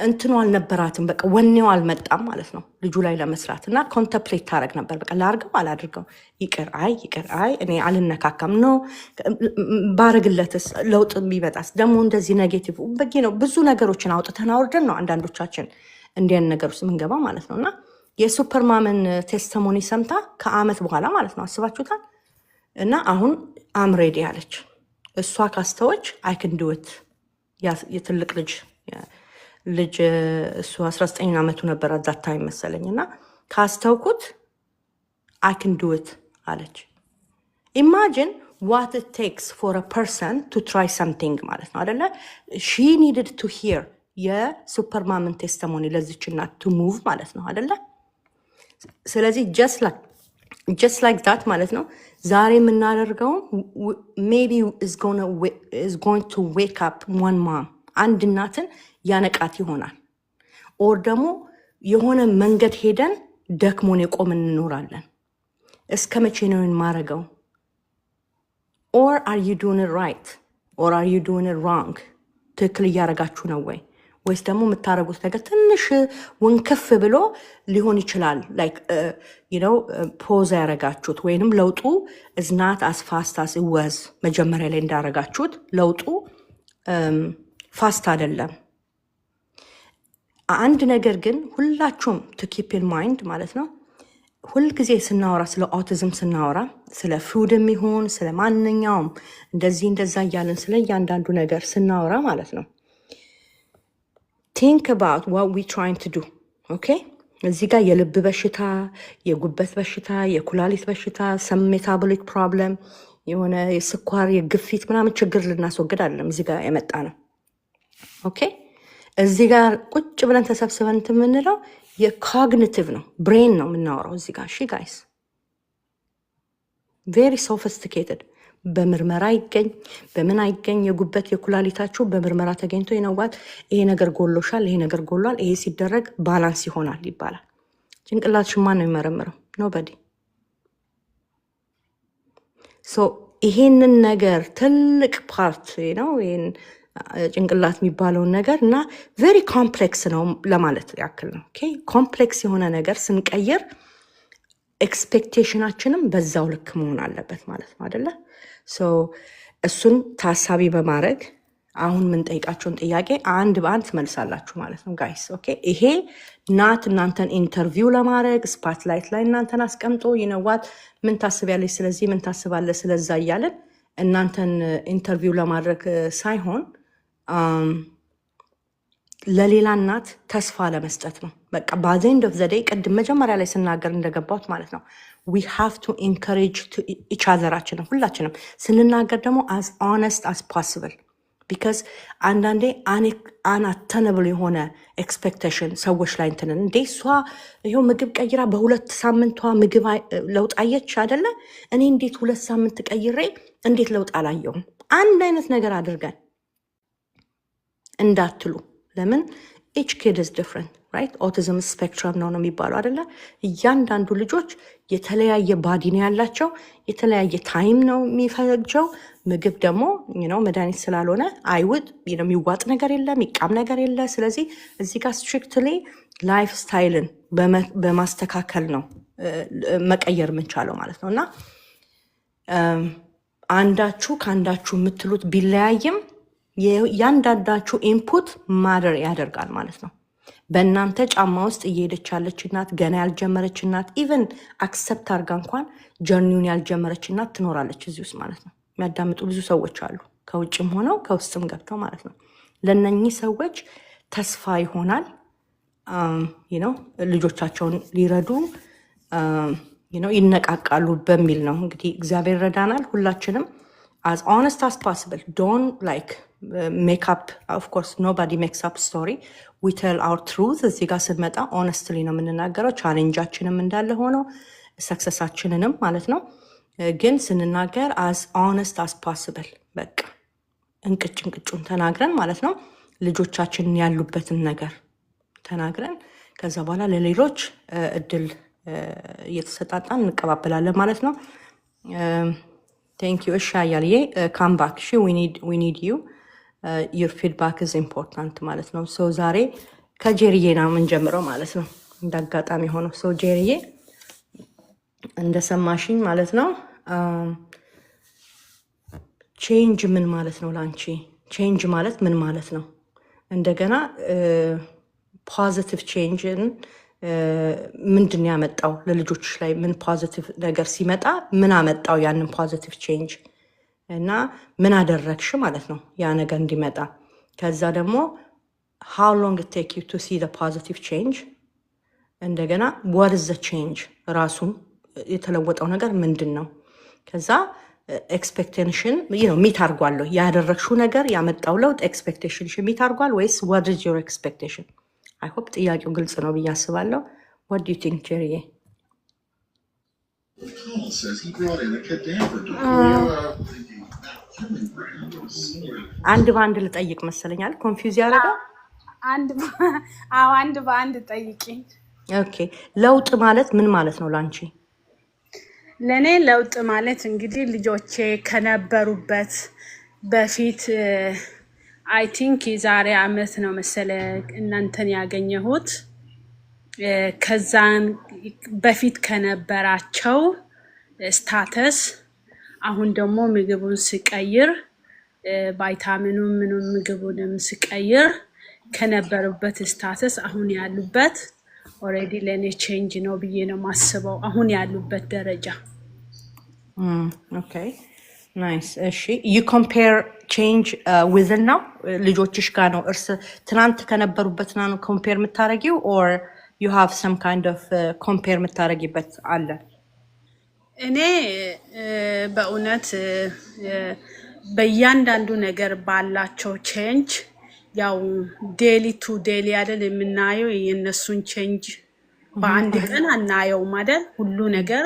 እንትኑ አልነበራትም። በቃ ወኔው አልመጣም ማለት ነው ልጁ ላይ ለመስራት እና ኮንተምፕሌት ታደረግ ነበር። በቃ ላርገው አላድርገው ይቅር አይ እኔ አልነካካም ነው ባረግለትስ ለውጥ ቢመጣስ ደግሞ እንደዚህ ኔጌቲቭ በቂ ነው። ብዙ ነገሮችን አውጥተን አውርደን ነው አንዳንዶቻችን እንዲያን ነገር ውስጥ የምንገባ ማለት ነው። እና የሱፐርማምን ቴስቲሞኒ ሰምታ ከአመት በኋላ ማለት ነው አስባችሁታል። እና አሁን አምሬዲ አለች እሷ ካስተዎች አይክን ዱት የትልቅ ልጅ እሱ 19 ዓመቱ ነበር አዛታ መሰለኝ እና ካስተውኩት አይክን ዱት አለች። ኢማጂን ዋት ኢት ቴክስ ፎር አ ፐርሰን ቱ ትራይ ሰምቲንግ ማለት ነው አደለ? ሺ ኒድድ ቱ ሂር የሱፐርማምን ቴስቲሞኒ ለዚችና ቱ ሙቭ ማለት ነው አደለ? ስለዚህ ጀስት ላይክ ዛት ማለት ነው። ዛሬ የምናደርገው ሜቢ is going to wake up one mom አንድ እናትን ያነቃት ይሆናል። ኦር ደግሞ የሆነ መንገድ ሄደን ደክሞን የቆምን እንኖራለን። እስከ መቼ ነው የማረገው? ኦር are you doing it right or are you doing it wrong? ትክክል እያረጋችሁ ነው ወይ ወይስ ደግሞ የምታደርጉት ነገር ትንሽ ውንክፍ ብሎ ሊሆን ይችላል። ላይክ ፖዝ ያረጋችሁት ወይንም ለውጡ እዝናት አስፋስታስ ወዝ መጀመሪያ ላይ እንዳረጋችሁት ለውጡ ፋስት አይደለም። አንድ ነገር ግን ሁላችሁም ቱ ኪፕ ኢን ማይንድ ማለት ነው። ሁልጊዜ ስናወራ ስለ ኦቲዝም ስናወራ ስለ ፉድም ይሁን ስለ ማንኛውም እንደዚህ እንደዛ እያለን ስለ እያንዳንዱ ነገር ስናወራ ማለት ነው think about what we trying to do. okay እዚህ ጋር የልብ በሽታ፣ የጉበት በሽታ፣ የኩላሊት በሽታ፣ some metabolic problem የሆነ የስኳር የግፊት ምናምን ችግር ልናስወግድ አይደለም እዚህ ጋር የመጣ ነው። ኦኬ እዚህ ጋር ቁጭ ብለን ተሰብስበን የምንለው የኮግኒቲቭ ነው፣ ብሬን ነው የምናወራው እዚህ ጋር። እሺ ጋይስ very sophisticated በምርመራ ይገኝ በምን አይገኝ የጉበት የኩላሊታችሁ በምርመራ ተገኝቶ ይነዋት ይሄ ነገር ጎሎሻል፣ ይሄ ነገር ጎሏል፣ ይሄ ሲደረግ ባላንስ ይሆናል ይባላል። ጭንቅላትሽ ማን ነው የሚመረምረው? ኖበዲ። ሶ ይሄንን ነገር ትልቅ ፓርት ነው ይሄን ጭንቅላት የሚባለውን ነገር እና ቬሪ ኮምፕሌክስ ነው ለማለት ያክል ነው። ኦኬ ኮምፕሌክስ የሆነ ነገር ስንቀይር ኤክስፔክቴሽናችንም በዛው ልክ መሆን አለበት ማለት ነው አይደለ? ሶ እሱን ታሳቢ በማድረግ አሁን የምንጠይቃቸውን ጥያቄ አንድ በአንድ ትመልሳላችሁ ማለት ነው ጋይስ። ኦኬ ይሄ ናት እናንተን ኢንተርቪው ለማድረግ ስፓትላይት ላይ እናንተን አስቀምጦ ይነዋት ምን ታስቢያለሽ፣ ስለዚህ ምን ታስባለህ፣ ስለዛ እያለን እናንተን ኢንተርቪው ለማድረግ ሳይሆን ለሌላ እናት ተስፋ ለመስጠት ነው። በቃ ባዘንድ ኦፍ ዘዴ ቅድም መጀመሪያ ላይ ስናገር እንደገባሁት ማለት ነው we have to encourage each other ሁላችንም ስንናገር ደግሞ as honest as possible ቢካዝ አንዳንዴ አናተነብል የሆነ ኤክስፔክቴሽን ሰዎች ላይ እንትንን እንዴ እሷ ይኸው ምግብ ቀይራ በ2 ሳምንቷ ምግብ ለውጥ አየች አይደለ? እኔ እንዴት 2 ሳምንት ቀይሬ እንዴት ለውጥ አላየውም? አንድ አይነት ነገር አድርገን እንዳትሉ። ለምን each kid is different, right? autism spectrum ነው የሚባለው አይደለ? እያንዳንዱ ልጆች የተለያየ ባዲ ነው ያላቸው፣ የተለያየ ታይም ነው የሚፈጀው። ምግብ ደግሞ መድኃኒት ስላልሆነ አይውጥ የሚዋጥ ነገር የለ፣ የሚቃም ነገር የለ። ስለዚህ እዚህ ጋር ስትሪክትሊ ላይፍ ስታይልን በማስተካከል ነው መቀየር የምንቻለው ማለት ነው። እና አንዳችሁ ከአንዳችሁ የምትሉት ቢለያይም ያንዳንዳችሁ ኢንፑት ማደር ያደርጋል ማለት ነው። በእናንተ ጫማ ውስጥ እየሄደች ያለች እናት፣ ገና ያልጀመረች እናት፣ ኢቨን አክሰፕት አድርጋ እንኳን ጀርኒውን ያልጀመረች እናት ትኖራለች እዚህ ውስጥ ማለት ነው። የሚያዳምጡ ብዙ ሰዎች አሉ፣ ከውጭም ሆነው ከውስጥም ገብተው ማለት ነው። ለእነኚህ ሰዎች ተስፋ ይሆናል ልጆቻቸውን ሊረዱ ይነቃቃሉ በሚል ነው። እንግዲህ እግዚአብሔር ረዳናል ሁላችንም። as honest as possible, don't like make up. Of course nobody makes up story, we tell our truth. እዚህ ጋር ስንመጣ honestly ነው የምንናገረው። ቻሌንጃችንም እንዳለ ሆኖ ሰክሰሳችንንም ማለት ነው። ግን ስንናገር as honest as possible በቃ እንቅጩን ተናግረን ማለት ነው። ልጆቻችንን ያሉበትን ነገር ተናግረን ከዛ በኋላ ለሌሎች እድል እየተሰጣጣን እንቀባበላለን ማለት ነው። Thank you. እሻያልዬ come back. we need you. Your feedback is important ማለት ነው። ሶ ዛሬ ከጄሪዬ ነው የምንጀምረው ማለት ነው። እንዳጋጣሚ ሆኖ ሶ ጄሪዬ እንደሰማሽኝ ማለት ነው። ቼንጅ ምን ማለት ነው ላንቺ? ቼንጅ ማለት ምን ማለት ነው? እንደገና ፖዚቲቭ ቼንጅን ምንድን ያመጣው ለልጆች ላይ? ምን ፖዚቲቭ ነገር ሲመጣ ምን አመጣው ያንን ፖዚቲቭ ቼንጅ? እና ምን አደረግሽ ማለት ነው ያ ነገር እንዲመጣ? ከዛ ደግሞ how long it take you to see the positive change? እንደገና what is the change? ራሱ የተለወጠው ነገር ምንድን ነው? ከዛ ኤክስፔክቴሽን ሚት አድርጓል? ያደረግሽው ነገር ያመጣው ለውጥ ኤክስፔክቴሽን ሚት አድርጓል ወይስ what is your expectation? I hope ጥያቄው ግልጽ ነው ብዬ አስባለሁ። What do you think, ጄሪዬ? አንድ በአንድ ልጠይቅ መሰለኛል። ኮንፊውዝ ያደረገው አንድ በአንድ ጠይቂኝ። ኦኬ። ለውጥ ማለት ምን ማለት ነው ላንቺ? ለእኔ ለውጥ ማለት እንግዲህ ልጆቼ ከነበሩበት በፊት አይ ቲንክ የዛሬ አመት ነው መሰለ እናንተን ያገኘሁት። ከዛን በፊት ከነበራቸው ስታተስ አሁን ደግሞ ምግቡን ስቀይር ቫይታሚኑ ምንም ምግቡንም ስቀይር ከነበሩበት ስታተስ አሁን ያሉበት ኦልሬዲ ለኔ ቼንጅ ነው ብዬ ነው ማስበው አሁን ያሉበት ደረጃ። ኦኬ ናይስ። እሺ you compare change within now ልጆችሽ ጋር ነው እርስ ትናንት ከነበሩበት ነው compare የምታረጊው or you have some kind of compare የምታረጊበት አለ? እኔ በእውነት በእያንዳንዱ ነገር ባላቸው ቼንጅ ያው ዴሊ ቱ ዴሊ አይደል የምናየው የነሱን ቼንጅ በአንድ ቀን አናየውም አይደል? ሁሉ ነገር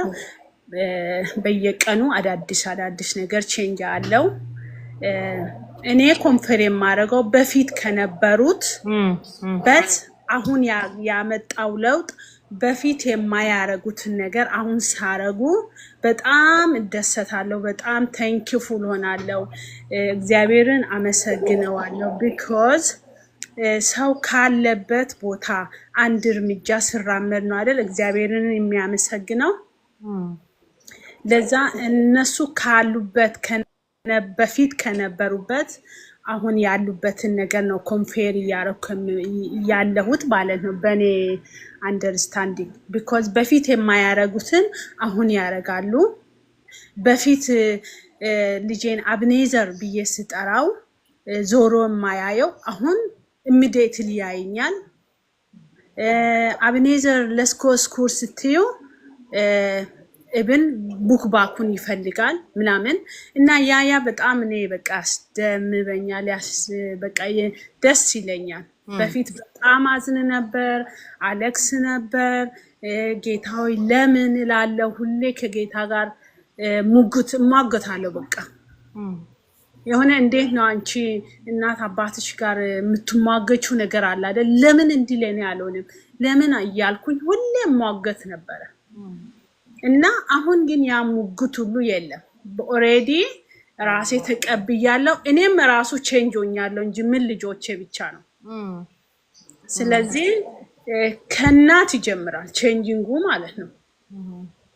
በየቀኑ አዳዲስ ነገር ቼንጅ አለው። እኔ ኮምፔር የማደርገው በፊት ከነበሩት በት አሁን ያመጣው ለውጥ በፊት የማያረጉትን ነገር አሁን ሳረጉ በጣም እደሰታለሁ። በጣም ቴንኪፉል ሆናለሁ። እግዚአብሔርን አመሰግነዋለሁ። ቢኮዝ ሰው ካለበት ቦታ አንድ እርምጃ ሲራመድ ነው አይደል እግዚአብሔርን የሚያመሰግነው። ለዛ እነሱ ካሉበት በፊት ከነበሩበት አሁን ያሉበትን ነገር ነው ኮምፔር ያለሁት ማለት ነው በኔ አንደርስታንዲንግ። ቢኮዝ በፊት የማያረጉትን አሁን ያረጋሉ። በፊት ልጄን አብኔዘር ብዬ ስጠራው ዞሮ የማያየው አሁን ኢሚዲየትሊ ያየኛል። አብኔዘር ለስኮ ስኩር ስትዩ ኢብን ቡክ ባኩን ይፈልጋል ምናምን እና ያ በጣም እኔ በቃ አስደምበኛል በቃ ደስ ይለኛል። በፊት በጣም አዝን ነበር፣ አለክስ ነበር። ጌታዊ ለምን እላለሁ ሁሌ ከጌታ ጋር እሟገታለሁ። በቃ የሆነ እንዴት ነው አንቺ እናት አባትሽ ጋር የምትሟገችው ነገር አለ አይደል? ለምን እንዲህ ለኔ አልሆንም ለምን እያልኩኝ ሁሌ እሟገት ነበረ። እና አሁን ግን ያ ሙግት ሁሉ የለም። ኦሬዲ ራሴ ተቀብያለሁ። እኔም ራሱ ቼንጅ ሆኛለሁ እንጂ ምን ልጆቼ ብቻ ነው። ስለዚህ ከእናት ይጀምራል ቼንጂንጉ ማለት ነው።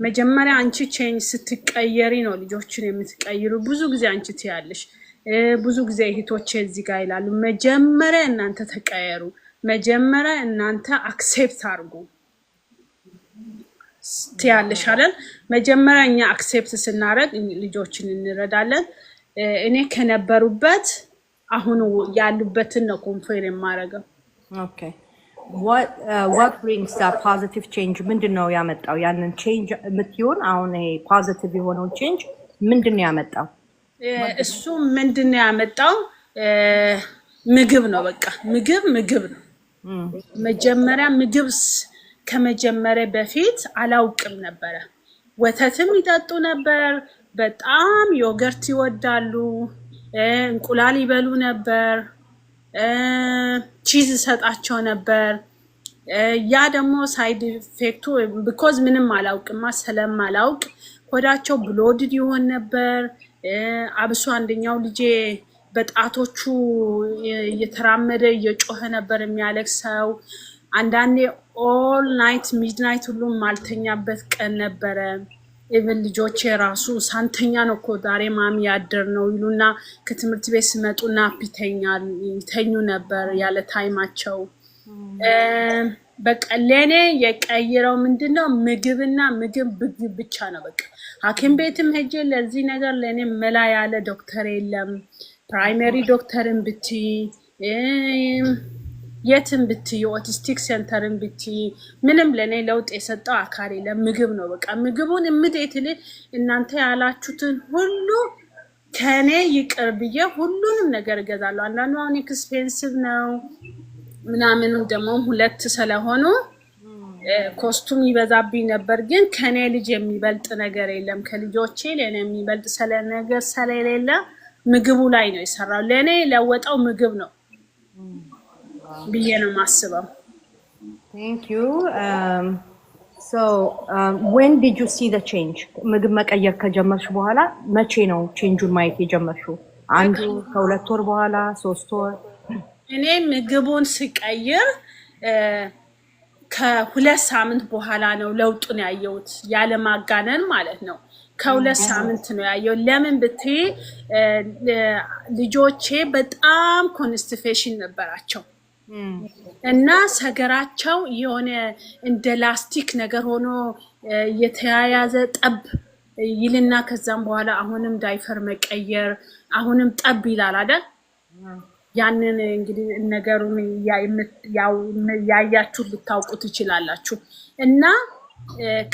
መጀመሪያ አንቺ ቼንጅ ስትቀየሪ ነው ልጆችን የምትቀይሩ። ብዙ ጊዜ አንቺ ትያለሽ፣ ብዙ ጊዜ እህቶቼ እዚህ ጋር ይላሉ፣ መጀመሪያ እናንተ ተቀየሩ፣ መጀመሪያ እናንተ አክሴፕት አድርጉ ትያለሽ አይደል? መጀመሪያ እኛ አክሴፕት ስናደርግ ልጆችን እንረዳለን። እኔ ከነበሩበት አሁን ያሉበትን ነው ኮንፌር የማደርገው። ኦኬ what brings that positive change? ምንድነው ያመጣው ያንን change የምትሆን አሁን ይሄ positive የሆነው change ምንድነው ያመጣው? እሱ ምንድነው ያመጣው? ምግብ ነው። በቃ ምግብ ነው። መጀመሪያ ምግብ ከመጀመሪያ በፊት አላውቅም ነበረ። ወተትም ይጠጡ ነበር፣ በጣም ዮገርት ይወዳሉ፣ እንቁላል ይበሉ ነበር፣ ቺዝ ሰጣቸው ነበር። ያ ደግሞ ሳይድ ኢፌክቱ ቢኮዝ ምንም አላውቅማ ስለማላውቅ ሆዳቸው ብሎድድ ይሆን ነበር። አብሶ አንደኛው ልጄ በጣቶቹ እየተራመደ እየጮኸ ነበር የሚያለቅሰው። አንዳንዴ ኦል ናይት ሚድናይት ሁሉ ማልተኛበት ቀን ነበረ። ኢቭን ልጆቼ ራሱ ሳንተኛ ነው እኮ ዛሬ ማሚ ያደር ነው ይሉና ከትምህርት ቤት ሲመጡና ይተኙ ነበር ያለ ታይማቸው። በቃ ለኔ የቀየረው ምንድነው? ምግብና ምግብ ብቻ ነው። በቃ ሐኪም ቤትም ሄጄ ለዚህ ነገር ለኔ መላ ያለ ዶክተር የለም። ፕራይመሪ ዶክተርን ብቲ የትም ብቲ ኦቲስቲክ ሴንተርን ብቲ ምንም ለኔ ለውጥ የሰጠው አካል የለም። ምግብ ነው። በቃ ምግቡን እምዴትል እናንተ ያላችሁትን ሁሉ ከኔ ይቅር ብዬ ሁሉንም ነገር እገዛለሁ። አንዳንዱ አሁን ኤክስፔንሲቭ ነው ምናምኑ ደግሞ ሁለት ስለሆኑ ኮስቱም ይበዛብኝ ነበር። ግን ከኔ ልጅ የሚበልጥ ነገር የለም። ከልጆቼ ለኔ የሚበልጥ ነገር ስለሌለ ምግቡ ላይ ነው የሰራው። ለኔ ለወጣው ምግብ ነው ብዬ ነው ማስበው። Thank you. So when did you see the change? ምግብ መቀየር ከጀመርሽ በኋላ መቼ ነው ቼንጁን ማየት የጀመርሽው? አንድ ከሁለት ወር በኋላ 3 ወር? እኔ ምግቡን ስቀይር ከሁለት ሳምንት በኋላ ነው ለውጡን ያየሁት፣ ያለ ማጋነን ማለት ነው። ከሁለት ሳምንት ነው ያየው። ለምን ብትይ ልጆቼ በጣም ኮንስቲፔሽን ነበራቸው እና ሰገራቸው የሆነ እንደ ላስቲክ ነገር ሆኖ የተያያዘ ጠብ ይልና ከዛም በኋላ አሁንም ዳይፈር መቀየር አሁንም ጠብ ይላል አይደል? ያንን እንግዲህ ነገሩን ያያችሁ ልታውቁ ትችላላችሁ። እና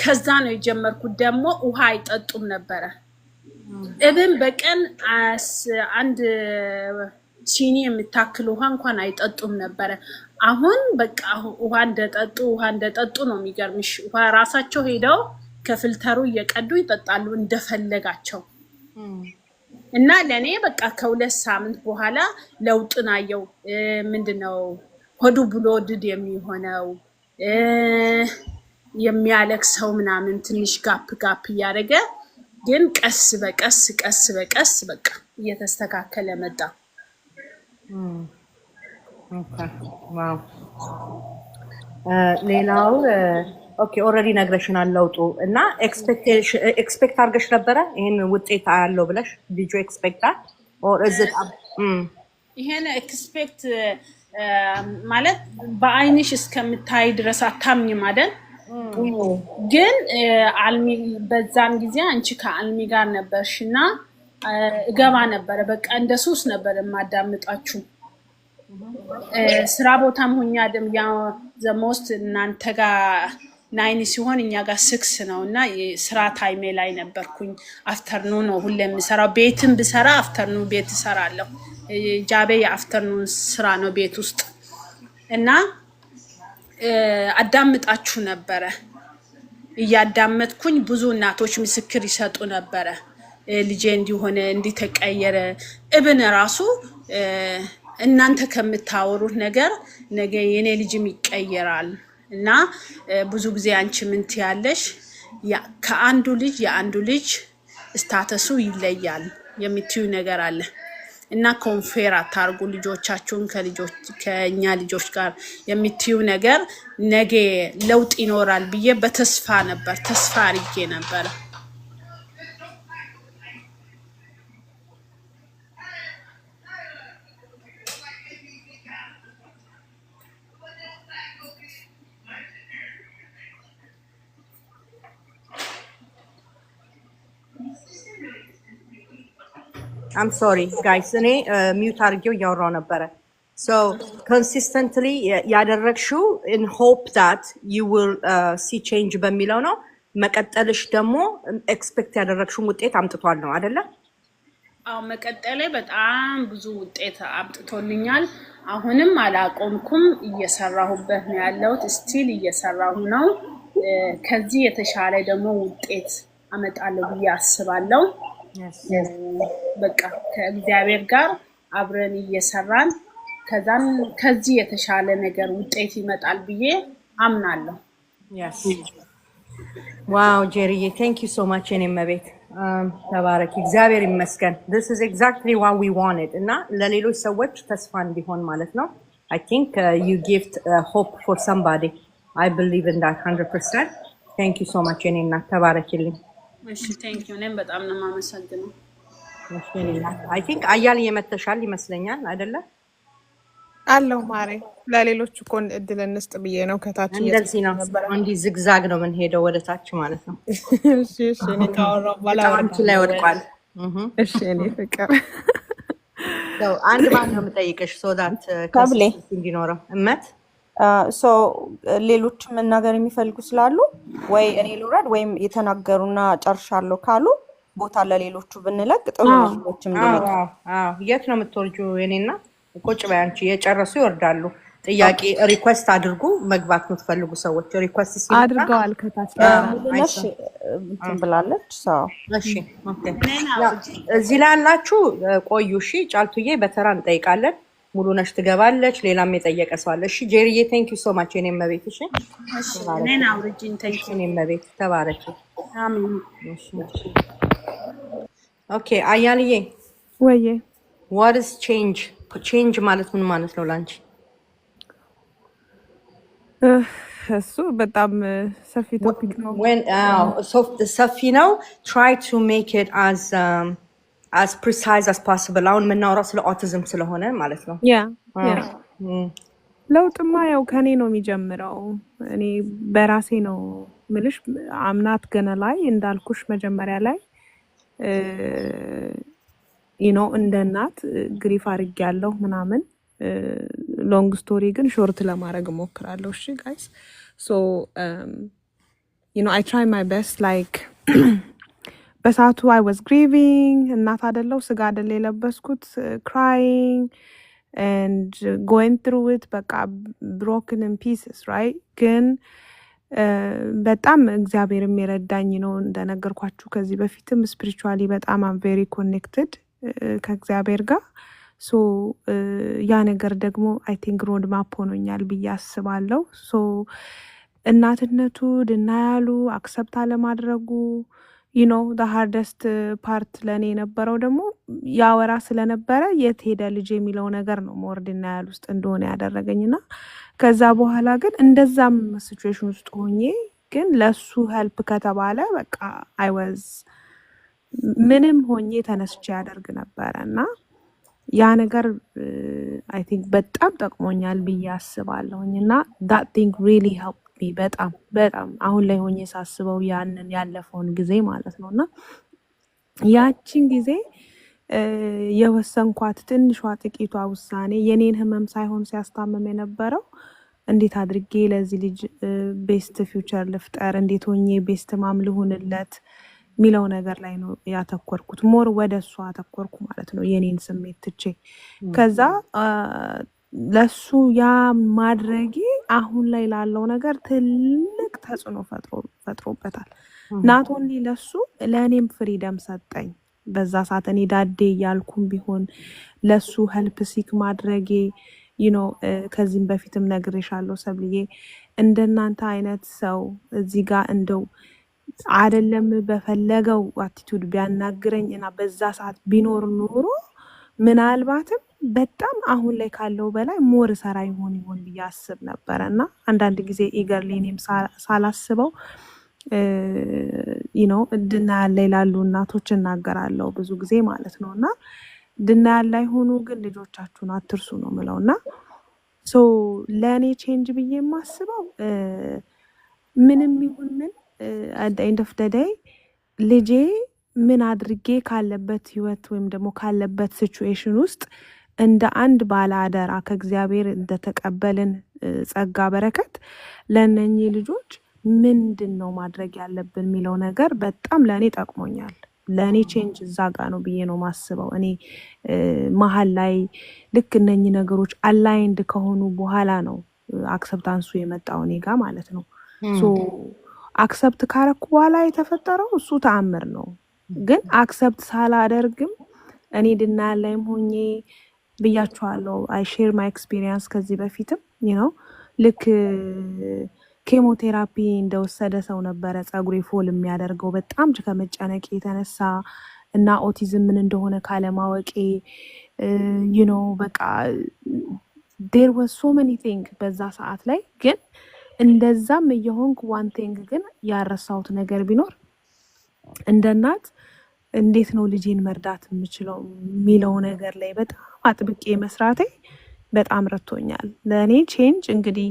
ከዛ ነው የጀመርኩት። ደግሞ ውሃ አይጠጡም ነበረ። እብን በቀን አንድ ሲኒ የምታክል ውሃ እንኳን አይጠጡም ነበረ። አሁን በቃ ውሃ እንደጠጡ ነው። የሚገርምሽ ውሃ ራሳቸው ሄደው ከፊልተሩ እየቀዱ ይጠጣሉ እንደፈለጋቸው። እና ለኔ በቃ ከሁለት ሳምንት በኋላ ለውጥን አየው። ምንድነው ሆዱ ብሎድድ የሚሆነው የሚያለቅሰው ምናምን ትንሽ ጋፕ እያደረገ ግን ቀስ በቀስ በቃ እየተስተካከለ መጣ። ዋው። ሌላው ኦኬ ኦልሬዲ ነግረሽናል ለውጡ እና ኤክስፔክት አድርገሽ ነበረ ይሄን ውጤት አያለው ብለሽ ልጁ ኤክስፔክት ኦር ኢዝ ኢት ይሄን ኤክስፔክት ማለት በአይንሽ እስከምታይ ድረስ አታምኝም አይደል? ግን አልሚ በዛን ጊዜ አንቺ ከአልሚ ጋር ነበርሽና እገባ ነበረ። በቃ እንደ ሱስ ነበር የማዳምጣችሁ። ስራ ቦታም ሆኛ ደም ያ ዘሞስት እናንተ ጋር 9 ሲሆን እኛ ጋር 6 ነው እና የስራ ታይሜ ላይ ነበርኩኝ። አፍተርኑን ነው ሁሌ የምሰራው። ቤትም ብሰራ አፍተርኑን ቤት እሰራለሁ። ጃቤ የአፍተርኑን ስራ ነው ቤት ውስጥ እና አዳምጣችሁ ነበረ። እያዳመጥኩኝ ብዙ እናቶች ምስክር ይሰጡ ነበረ። ልጄ እንዲሆነ እንዲተቀየረ እብን ራሱ እናንተ ከምታወሩት ነገር ነገ የኔ ልጅም ይቀየራል እና ብዙ ጊዜ አንቺ ምን ትያለሽ? ከአንዱ ልጅ የአንዱ ልጅ ስታተሱ ይለያል የምትዩ ነገር አለ እና ኮንፌር አታርጉ ልጆቻችሁን ከኛ ልጆች ጋር የምትዩ ነገር ነገ ለውጥ ይኖራል ብዬ በተስፋ አድርጌ ነበር። I'm sorry guys እኔ ሚውት አድርጌው እያወራው ነበረ። so consistently ያደረግሽው in hope that you will see change በሚለው ነው። መቀጠልሽ ደግሞ ኤክስፔክት ያደረግሽው ውጤት አምጥቷል ነው አይደለ? አዎ መቀጠሌ በጣም ብዙ ውጤት አምጥቶልኛል። አሁንም አላቆምኩም፣ እየሰራሁበት ነው ያለሁት። ስቲል እየሰራሁ ነው። ከዚህ የተሻለ ደግሞ ውጤት አመጣለሁ ብዬ አስባለሁ። በቃ ከእግዚአብሔር ጋር አብረን እየሰራን ከዚህ የተሻለ ነገር ውጤት ይመጣል ብዬ አምናለሁ። yes wow ጄሪዬ thank you so much እኔ መቤት ተባረክ እግዚአብሔር ይመስገን። this is exactly what we wanted እና ለሌሎች ሰዎች ተስፋ እንዲሆን ማለት ነው። I think you give hope for somebody. I believe in that 100%. thank you so much እኔ እና ተባረክልኝ። እሺ thank you እኔም በጣም ነው የማመሰግነው። እሺ I think አያል የመተሻል ይመስለኛል አይደለ? አለው ማሬ ለሌሎች እኮ እድል እንስጥ ብዬ ነው ከታች እንደዚህ ነው እንዲ ዝግዛግ ነው ምን ሄደው ወደ ታች ማለት ነው። እሺ እኔ ካወራው ባላወራች ላይ ወድቋል። እሺ እኔ ፍቅር so አንድ ባንድ ነው የምጠይቅሽ so that consistency እንዲኖረው እመት ሶ ሌሎች መናገር የሚፈልጉ ስላሉ ወይ እኔ ልውረድ ወይም የተናገሩና ጨርሻለሁ ካሉ ቦታ ለሌሎቹ ብንለቅ ጥሩ ነው። ሌሎችም ሊመጡ የት ነው የምትወርጂው? የኔና ቁጭ በይ አንቺ የጨረሱ ይወርዳሉ። ጥያቄ ሪኩዌስት አድርጉ። መግባት የምትፈልጉ ሰዎች ሪኩዌስት ሲሉ አድርገዋል ከታች ሙሉነሽ እንትን ብላለች። ሰው እሺ ኦኬ እዚህ ላይ ያላችሁ ቆዩ። እሺ ጫልቱዬ በተራ እንጠይቃለን። ሙሉነሽ ትገባለች። ሌላም የጠየቀ ሰው አለ። እሺ ጄሪዬ ቴንክ ዩ ሶ ማች የኔም መቤት። እሺ እሺ እኔና አውርጂን ቴንክ ዩ የኔም መቤት ተባረኪ። አሜን። እሺ ኦኬ አያልዬ ወዬ what is change ማለት ምን ማለት ነው ላንቺ? እሱ በጣም ሰፊ ቶፒክ ነው። when ሰፊ ነው try to make it as precise as possible። አሁን የምናወራው ስለ ኦቲዝም ስለሆነ ማለት ነው። ለውጥማ ያው ከኔ ነው የሚጀምረው። እኔ በራሴ ነው ምልሽ አምናት ገና ላይ እንዳልኩሽ መጀመሪያ ላይ እንደ እናት ግሪፍ አድርጌያለሁ ምናምን። ሎንግ ስቶሪ ግን ሾርት ለማድረግ እሞክራለሁ። እሺ ጋይስ ሶ I try my best like በሳቱ I was grieving እናት አይደለው ስጋ አይደለ የለበስኩት crying and going through it በቃ broken in pieces right ግን በጣም እግዚአብሔር የሚረዳኝ ነው። እንደነገርኳችሁ ከዚህ በፊትም spiritually በጣም I'm very connected ከእግዚአብሔር ጋር ሶ ያ ነገር ደግሞ I think road map ሆኖኛል ብዬ አስባለሁ። ሶ እናትነቱ ድናያሉ አክሰፕት አለማድረጉ the hardest part ለኔ የነበረው ደግሞ ያወራ ስለነበረ የት ሄደ ልጅ የሚለው ነገር ነው ሞርድና ያል ውስጥ እንደሆነ ያደረገኝና ከዛ በኋላ ግን እንደዛም ሲቹዌሽን ውስጥ ሆኜ ግን ለሱ ሄልፕ ከተባለ በቃ I was ምንም ሆኜ ተነስቼ ያደርግ ነበርና ያ ነገር I think በጣም ጠቅሞኛል ብዬ አስባለሁኝና that thing really helped me በጣም አሁን ላይ ሆኜ ሳስበው ያንን ያለፈውን ጊዜ ማለት ነውና ያቺን ጊዜ የወሰንኳት ትንሿ ጥቂቷ ውሳኔ የኔን ህመም ሳይሆን ሲያስታመም የነበረው እንዴት አድርጌ ለዚህ ልጅ ቤስት ፊውቸር ልፍጠር፣ እንዴት ሆኜ ቤስት ማም ልሁንለት የሚለው ነገር ላይ ነው ያተኮርኩት። ሞር ወደ እሷ አተኮርኩ ማለት ነው የኔን ስሜት ትቼ። ከዛ ለሱ ያ ማድረጌ አሁን ላይ ላለው ነገር ትልቅ ተጽዕኖ ፈጥሮበታል። ናት ኦንሊ ለሱ ለእኔም ፍሪደም ሰጠኝ። በዛ ሰዓት እኔ ዳዴ እያልኩም ቢሆን ለሱ ሄልፕ ሲክ ማድረጌ ከዚህም በፊትም ነግሬሻለሁ ሰብልዬ፣ እንደናንተ አይነት ሰው እዚህ ጋር እንደው አይደለም በፈለገው አቲቱድ ቢያናግረኝ እና በዛ ሰዓት ቢኖር ኖሮ ምናልባትም በጣም አሁን ላይ ካለው በላይ ሞር ሰራ ይሆን ብዬ አስብ ነበረ። እና አንዳንድ ጊዜ ኢገርሊ እኔም ሳላስበው ድና ያለ ይላሉ እናቶች እናገራለሁ ብዙ ጊዜ ማለት ነው። እና ድና ያለ አይሆኑ ግን ልጆቻችሁን አትርሱ ነው ምለው። እና ለእኔ ቼንጅ ብዬ የማስበው ምንም ይሁን ምን ኤንድ ኦፍ ደ ዴይ ልጄ ምን አድርጌ ካለበት ህይወት ወይም ደግሞ ካለበት ሲቹዌሽን ውስጥ እንደ አንድ ባለ አደራ ከእግዚአብሔር እንደተቀበልን ጸጋ በረከት ለእነኚህ ልጆች ምንድን ነው ማድረግ ያለብን የሚለው ነገር በጣም ለእኔ ጠቅሞኛል። ለእኔ ቼንጅ እዛ ጋ ነው ብዬ ነው ማስበው። እኔ መሀል ላይ ልክ እነኚህ ነገሮች አላይንድ ከሆኑ በኋላ ነው አክሰፕታንሱ የመጣው እኔ ጋ ማለት ነው። አክሰፕት ካረኩ በኋላ የተፈጠረው እሱ ተአምር ነው። ግን አክሰፕት ሳላደርግም እኔ ድና ላይም ሆኜ ብያችኋለሁ። አይ ሼር ማይ ኤክስፒሪየንስ ከዚህ በፊትም ልክ ኬሞቴራፒ እንደወሰደ ሰው ነበረ ጸጉሬ ፎል የሚያደርገው በጣም ከመጨነቄ የተነሳ እና ኦቲዝም ምን እንደሆነ ካለማወቄ በቃ ዴር ዋዝ ሶ መኒ ቲንግ በዛ ሰዓት ላይ። ግን እንደዛም እየሆንኩ ዋን ቲንግ ግን ያረሳሁት ነገር ቢኖር እንደ እናት እንዴት ነው ልጄን መርዳት የምችለው የሚለው ነገር ላይ በጣም አጥብቄ መስራቴ በጣም ረድቶኛል። ለእኔ ቼንጅ እንግዲህ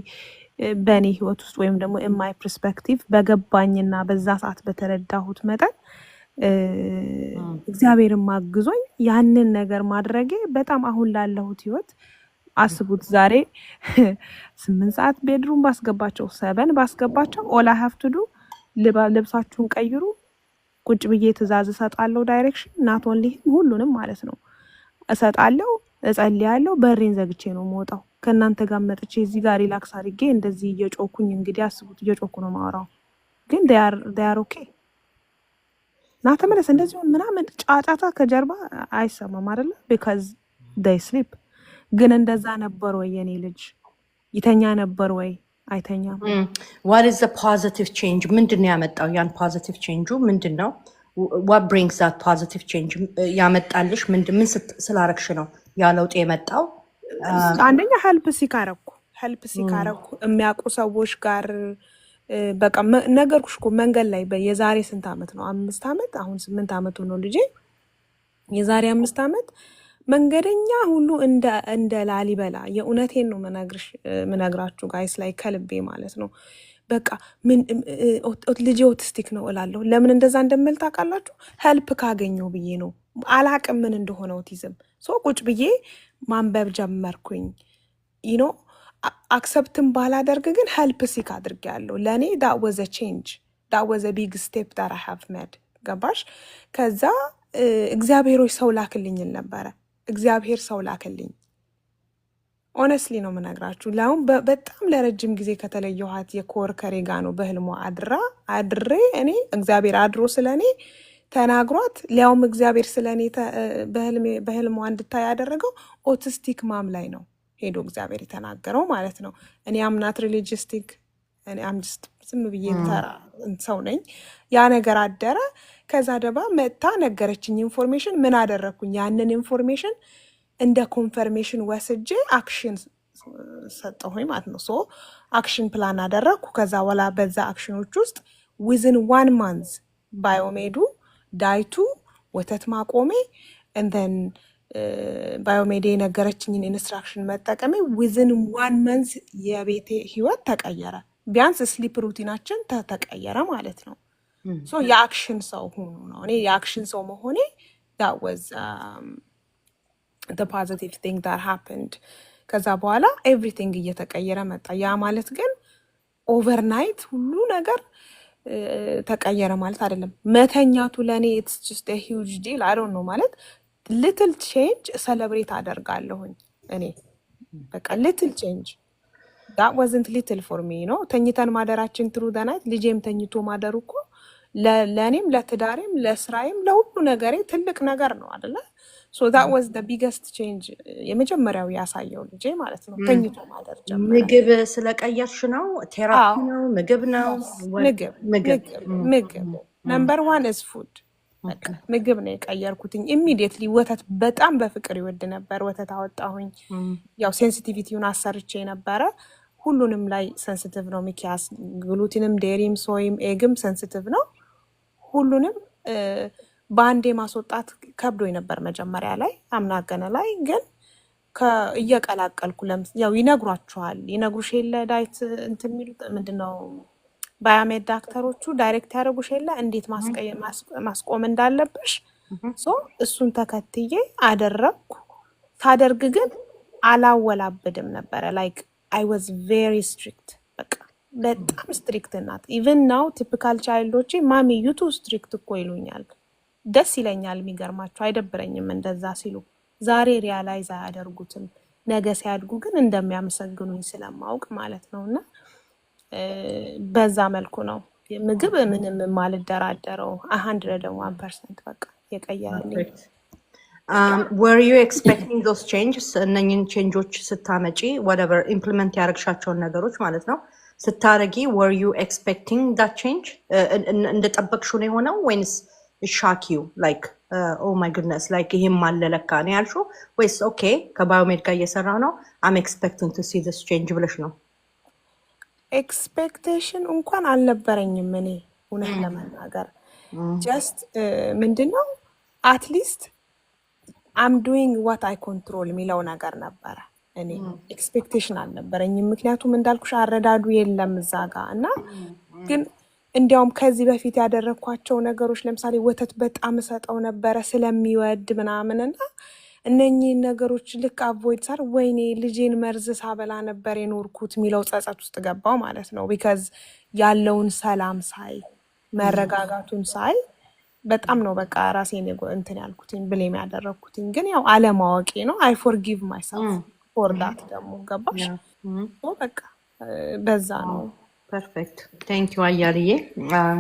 በእኔ ህይወት ውስጥ ወይም ደግሞ ኢንማይ ፐርስፔክቲቭ በገባኝና በዛ ሰዓት በተረዳሁት መጠን እግዚአብሔርን ማግዞኝ ያንን ነገር ማድረጌ በጣም አሁን ላለሁት ህይወት አስቡት። ዛሬ 8 ሰዓት ቤድሩም ባስገባቸው 7 ባስገባቸው ኦል አይ ሃቭ ቱ ዱ ልብሳችሁን ቀይሩ፣ ቁጭ ብዬ ትእዛዝ እሰጣለሁ፣ ዳይሬክሽን ናት ኦንሊ ሁሉንም ማለት ነው እሰጣለሁ፣ እጸልያለሁ፣ በሬን ዘግቼ ነው የምወጣው። ከእናንተ ጋር መጥቼ እዚህ ጋር ሪላክስ አድርጌ እንደዚህ እየጮኩኝ እንግዲህ አስቡት፣ እየጮኩ ነው ማወራው። ግን ዴያር ኦኬ ና ተመለስ እንደዚህ ምናምን ጫጫታ ከጀርባ አይሰማም አይደለ? ቢካዝ ዴይ ስሊፕ። ግን እንደዛ ነበር ወይ የኔ ልጅ ይተኛ ነበር ወይ? አይተኛም። what is the positive change? ምንድን ነው ያመጣው? ያን ፖዚቲቭ ቼንጁ ምንድን ነው? what brings that positive change? ያመጣልሽ ምን ስላረግሽ ነው ያ ለውጥ የመጣው? አንደኛ ሄልፕ ሲካረኩ የሚያውቁ ሰዎች ጋር በቃ ነገርኩሽ እኮ መንገድ ላይ የዛሬ ስንት ዓመት ነው? 5 ዓመት አሁን 8 ዓመቱ ነው ልጄ። የዛሬ 5 ዓመት መንገደኛ ሁሉ እንደ ላሊበላ የእውነቴን ነው ምነግራችሁ ጋይስ ላይ ከልቤ ማለት ነው። በቃ ልጄ ኦቲስቲክ ነው እላለሁ። ለምን እንደዛ እንደምል ታውቃላችሁ? ሄልፕ ካገኘው ብዬ ነው። አላቅም ምን እንደሆነ ኦቲዝም። ቁጭ ብዬ ማንበብ ጀመርኩኝ። አክሰፕትን ባላደርግ ግን ሄልፕ ሲክ አድርጌያለሁ። ለእኔ ዳት ዋዝ አ ቼንጅ፣ ዳት ዋዝ አ ቢግ ስቴፕ ዳት አይ ሃቭ ሜድ። ገባሽ? ከዛ እግዚአብሔሮች ሰው ላክልኝን ነበረ። እግዚአብሔር ሰው ላክልኝ። ኦነስትሊ ነው የምነግራችሁ። ለአሁን በጣም ለረጅም ጊዜ ከተለየኋት የኮወርከሬ ጋ ነው በህልሟ አድሬ እኔ እግዚአብሔር አድሮ ስለ እኔ ተናግሯት፣ ሊያውም እግዚአብሔር ስለ እኔ በህልሟ እንድታይ ያደረገው ኦቲስቲክ ማም ላይ ነው ሄዶ እግዚአብሔር የተናገረው ማለት ነው። እኔ አምናት ሪሊጂስቲክ ዝም ብዬ ተራ ሰው ነኝ። ያ ነገር አደረ። ከዛ ደባ መጥታ ነገረችኝ ኢንፎርሜሽን። ምን አደረግኩኝ? ያንን ኢንፎርሜሽን እንደ ኮንፈርሜሽን ወስጄ አክሽን ሰጠሁኝ ማለት ነው። አክሽን ፕላን አደረግኩ። ከዛ በኋላ በዛ አክሽኖች ውስጥ ዊዝን 1 month ባዮሜዱ፣ ዳይቱ፣ ወተት ማቆሜ እንደን ባዮሜዴ የነገረችኝን ኢንስትራክሽን መጠቀሜ ዊዝን 1 month የቤቴ ህይወት ተቀየረ። ቢያንስ ስሊፕ ሩቲናችን ተቀየረ ማለት ነው። የአክሽን ሰው ሆኖ ነው። እኔ የአክሽን ሰው መሆኔ that was the positive thing that happened ከዛ በኋላ ኤቭሪቲንግ እየተቀየረ መጣ። ያ ማለት ግን ኦቨርናይት ሁሉ ነገር ተቀየረ ማለት አይደለም። መተኛቱ ለእኔ ኢትስ ጀስት ኤ ሂውጅ ዲል አይ ዶንት ኖ ማለት ሊትል ቼንጅ ሰለብሬት አደርጋለሁኝ እኔ በቃ ሊትል ቼንጅ that wasn't little for me ነው። ተኝተን ማደራችን ትሩ ደናይት ልጄም ተኝቶ ማደሩ እኮ ለእኔም ለትዳሬም ለስራዬም ለሁሉ ነገሬ ትልቅ ነገር ነው አይደለ? so that was the biggest change የመጀመሪያው ያሳየው ልጄ ማለት ነው። ተኝቶ ማደር ጀመረ። ምግብ ስለቀየርሽ ነው? ቴራፒ አዎ ነው? ምግብ ነው? ምግብ ምግብ ምግብ ነምበር ዋን is food በቃ ምግብ ነው የቀየርኩትኝ። ኢሚዲየትሊ ወተት በጣም በፍቅር ይወድ ነበር። ወተት አወጣሁኝ። ያው ሴንሲቲቪቲውን አሰርቼ ነበረ። ሁሉንም ላይ ሴንሲቲቭ ነው ሚኪያስ፣ ግሉቲንም፣ ዴሪም፣ ሶይም፣ ኤግም ሴንሲቲቭ ነው። ሁሉንም በአንዴ ማስወጣት ከብዶኝ ነበር መጀመሪያ ላይ አምናገነ ላይ ግን እየቀላቀልኩ ያው ይነግሩሽ የለ ዳይት እንትን የሚሉት ምንድነው ባዮሜድ ዳክተሮቹ ዳይሬክት ያደረጉሽ የለ እንዴት ማስቆም እንዳለብሽ። እሱን ተከትዬ አደረግኩ። ሳደርግ ግን አላወላብድም ነበረ። ላይክ አይ ዋዝ ቬሪ ስትሪክት በቃ በጣም ስትሪክት ናት። ኢቨን ናው ቲፒካል ቻይልዶቼ ማሚ ዩቱ ስትሪክት እኮ ይሉኛል። ደስ ይለኛል። የሚገርማቸው አይደብረኝም እንደዛ ሲሉ። ዛሬ ሪያላይዝ አያደርጉትም። ነገ ሲያድጉ ግን እንደሚያመሰግኑኝ ስለማውቅ ማለት ነው። እና በዛ መልኩ ነው ምግብ ምንም የማልደራደረው 101% በቃ የቀየረልኝ። were you expecting those changes? እነኝን ቼንጆች ስታመጪ whatever implement ያደረግሻቸውን ነገሮች ማለት ነው ስታረጊ were you expecting that change? እንደጠበቅሽው ነው የሆነው ወይንስ shock you like oh my goodness like ይሄም አለለካ ነው ያልሽው ወይስ ኦኬ ከባዮሜድ ጋር እየሰራ ነው I'm expecting to see this change ብለሽ ነው? ኤክስፔክቴሽን እንኳን አልነበረኝም እኔ እውነት ለመናገር ጀስት ምንድነው አትሊስት I'm doing what I control የሚለው ነገር ነበረ። እኔ ኤክስፔክቴሽን አልነበረኝም። ምክንያቱም እንዳልኩሽ አረዳዱ የለም እዛ ጋር እና ግን እንዲያውም ከዚህ በፊት ያደረኳቸው ነገሮች ለምሳሌ ወተት በጣም እሰጠው ነበረ ስለሚወድ ምናምንና እነኚህ ነገሮች ልክ አቮይድ ሳር ወይኔ ልጄን መርዝ ሳበላ ነበር የኖርኩት የሚለው ጸጸት ውስጥ ገባው ማለት ነው። ቢካዝ ያለውን ሰላም ሳይ መረጋጋቱን ሳይ በጣም ነው በቃ ራሴን እንትን ያልኩትኝ ብሌም ያደረኩትኝ። ግን ያው አለማወቄ ነው። አይ ፎርጊቭ ማይሰልፍ ፎር ዳት ደግሞ ገባሽ በቃ በዛ ነው። ፐርፌክት ቴንክ ዩ አያልዬ።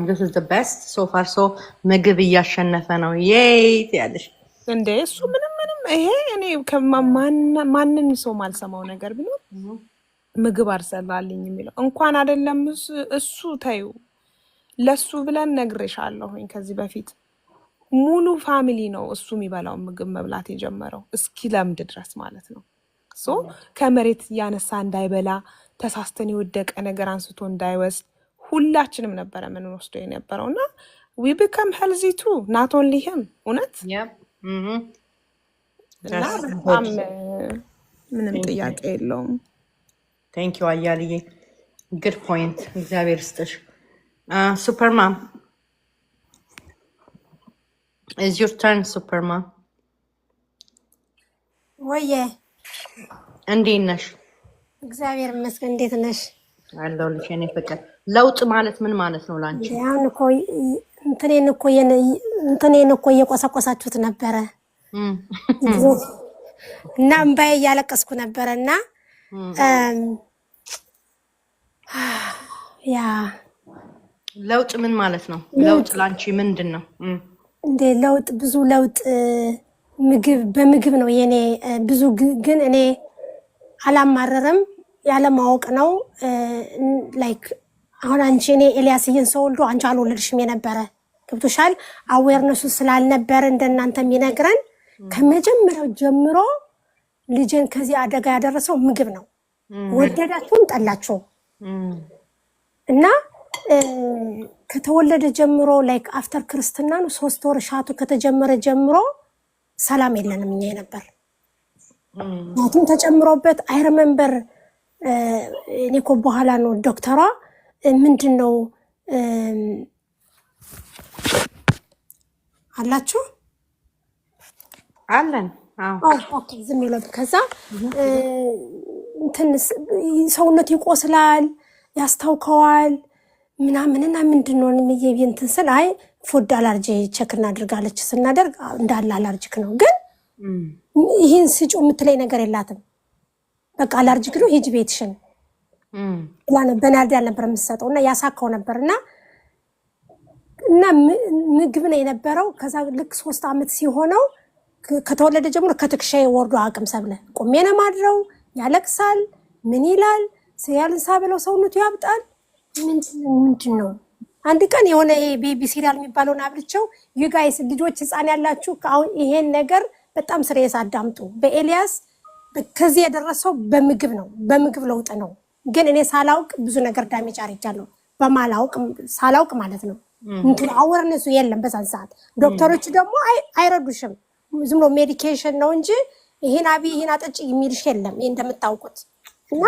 this is the best so far so ምግብ እያሸነፈ ነው ዬት ያለሽ እንዴ እሱ ምንም ይሄ እኔ ማንን ሰው ማልሰማው ነገር ቢኖር ምግብ አርሰላልኝ የሚለው እንኳን አይደለም እሱ ታዩ ለሱ ብለን ነግሬሻለሁኝ ከዚህ በፊት ሙሉ ፋሚሊ ነው እሱ የሚበላው ምግብ መብላት የጀመረው እስኪ ለምድ ድረስ ማለት ነው። ሶ ከመሬት ያነሳ እንዳይበላ ተሳስተን የወደቀ ነገር አንስቶ እንዳይወስድ ሁላችንም ነበረ ምን ወስደው የነበረውና we become healthy too not only him እውነት እና በጣም ምንም ጥያቄ የለውም። ቴንክ ዩ አያልዬ good point እግዚአብሔር ይስጥሽ። Supermom, it's your turn, Supermom. ወየ እንዴት ነሽ? እግዚአብሔር ይመስገን። እንዴት ነሽ? አለሁልሽ የኔ ፍቅር። ለውጥ ማለት ምን ማለት ነው ላንቺ? አሁን እኮ እንትኔን እኮ እየቆሰቆሳችሁት ነበረ እና እምባዬ እያለቀስኩ ነበረ እና ያ ለውጥ ምን ማለት ነው? ለውጥ ላንቺ ምንድን ነው? እንደ ለውጥ ብዙ ለውጥ በምግብ ነው የኔ ብዙ ግን እኔ አላማረረም ያለማወቅ ነው። ላይክ አሁን አንቺ እኔ ኤልያስዬን ሰው ወልዶ አንቺ አልወለድሽም የነበረ ገብቶሻል። አዌርነሱ ስላልነበረ እንደናንተ የሚነግረን ከመጀመሪያው ጀምሮ ልጅን ከዚህ አደጋ ያደረሰው ምግብ ነው። ወደዳችሁም ጠላችሁ እና ከተወለደ ጀምሮ ላይክ አፍተር ክርስትና ነው 3 ወር ሻቱ ከተጀመረ ጀምሮ ሰላም የለንም እኛ ነበር ማቱም ተጨምሮበት አይ ሪሜምበር እኔ እኮ በኋላ ነው ዶክተሯ ምንድነው አላችሁ ኦኬ ዝም ይላል። ከዛ እንትን ሰውነቱ ይቆስላል፣ ያስታውከዋል ምናምንና ምንድነው እንትን ስል አይ ፉድ አለርጂ ቼክ እናድርጋለች። ስናደርግ እንዳለ አለርጂክ ነው፣ ግን ይሄን ስጩ የምትለይ ነገር የላትም። በቃ አለርጂክ ነው ሂጂ ቤትሽን ብላ በናርዲ ነበር የምትሰጠው እና ያሳካው ነበርና እና ምግብ ነው የነበረው። ከዛ ልክ 3 ዓመት ሲሆነው ከተወለደ ጀምሮ ከትክሻዬ ወርዶ አቅም ሰብለ ቆሜ ነው ማድረው። ያለቅሳል፣ ምን ይላል ሲያልንሳ ብለው ሰውነቱ ያብጣል። ምንድነው አንድ ቀን የሆነ ቤቢ ሲሪያል የሚባለውን አብልቸው ዩ ጋይስ ልጆች ህፃን ያላችሁ አሁን ይሄን ነገር በጣም ስሬስ አዳምጡ። በኤልያስ ከዚህ የደረሰው በምግብ ነው፣ በምግብ ለውጥ ነው። ግን እኔ ሳላውቅ ብዙ ነገር ዳሜጅ አርጃለሁ፣ በማላውቅ ሳላውቅ ማለት ነው። እንትን አወርነሱ የለም በዛን ሰዓት። ዶክተሮች ደግሞ አይረዱሽም፣ ዝም ብሎ ሜዲኬሽን ነው እንጂ ይሄን አብይ ይሄን አጠጭ የሚልሽ የለም። ይሄ እንደምታውቁት እና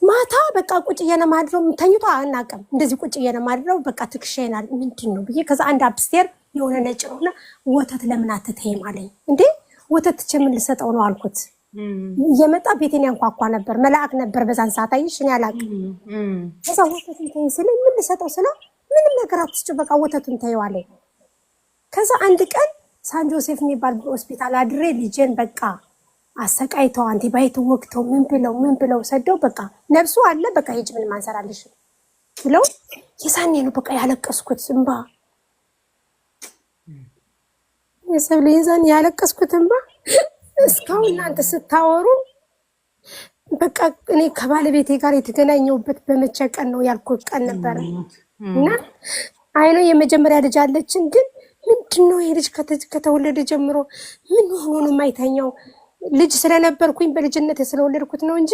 ማታ በቃ ቁጭ እየነማድረው ተኝቶ አናውቅም። እንደዚህ ቁጭ እየነማድረው በቃ ትክሼና ምንድነው ብዬ ከዛ አንድ አፕስቴር የሆነ ነጭ ነውና ወተት ለምን አትተይም አለኝ። እንዴ ወተት ትቼ ምን ልሰጠው ነው አልኩት። እየመጣ ቤቴን ያንኳኳ ነበር፣ መልአክ ነበር በዛን ሰዓት አይሽ እኔ አላውቅም። ከዛ ወተቱን ተይ ስለኝ ምን ልሰጠው ስለው ምንም ነገር አትስጪው በቃ ወተቱን ተይው አለኝ። ከዛ አንድ ቀን ሳን ጆሴፍ የሚባል ሆስፒታል አድሬ ልጄን በቃ አሰቃይተው አንቲባዮቲክ ወቅተው ምን ብለው ሰደው በቃ ነፍሱ አለ በቃ ሂጅ ምን ማንሰራልሽ ብለው የሳኔ ነው በቃ ያለቀስኩት እንባ የሰብለ የዛኔ ያለቀስኩት እንባ እስካሁን እናንተ ስታወሩ በቃ እኔ ከባለቤቴ ጋር የተገናኘሁበት በመቼ ቀን ነው ያልኩት ቀን ነበር። እና አይኖ የመጀመሪያ ልጅ አለችን፣ ግን ምንድነው ይሄ ልጅ ከተወለደ ጀምሮ ምን ሆኖ ነው የማይተኛው? ልጅ ስለነበርኩኝ በልጅነት ስለወለድኩት ነው እንጂ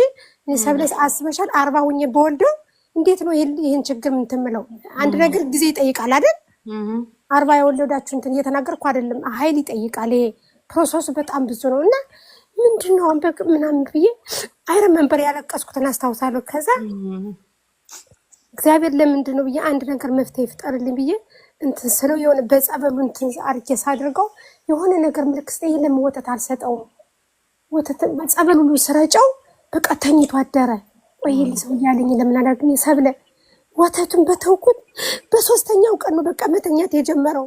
ሰብለስ አስበሻል 40 ሁኜ በወልደው እንዴት ነው ይሄን ችግር ምን ትምለው? አንድ ነገር ጊዜ ይጠይቃል አይደል? 40 የወለዳችሁ እንትን እየተናገርኩ አይደለም፣ ኃይል ይጠይቃል። ይሄ ፕሮሰሱ በጣም ብዙ ነው እና ምንድነው አንበቅ ምናምን ብዬ አይረመንበር ያለቀስኩትን አስታውሳለሁ። ከዛ እግዚአብሔር ለምንድነው ብዬ አንድ ነገር መፍትሄ ይፍጠርልኝ ብዬ እንትን ስለው የሆነ በጸበሉ እንትን አርጌ ሳድርገው የሆነ ነገር ምልክት ይሄ ለምን ወተት አልሰጠውም? ወተት ጸበሉ ስረጨው በቃ ተኝቶ አደረ። ወይ ልሰው ያለኝ ለምን አላገኘ ሰብለ ወተቱን በተውኩት በ3ኛው ቀን ነው በቃ መተኛት የጀመረው።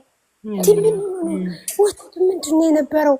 ወተቱ ምንድነው የነበረው?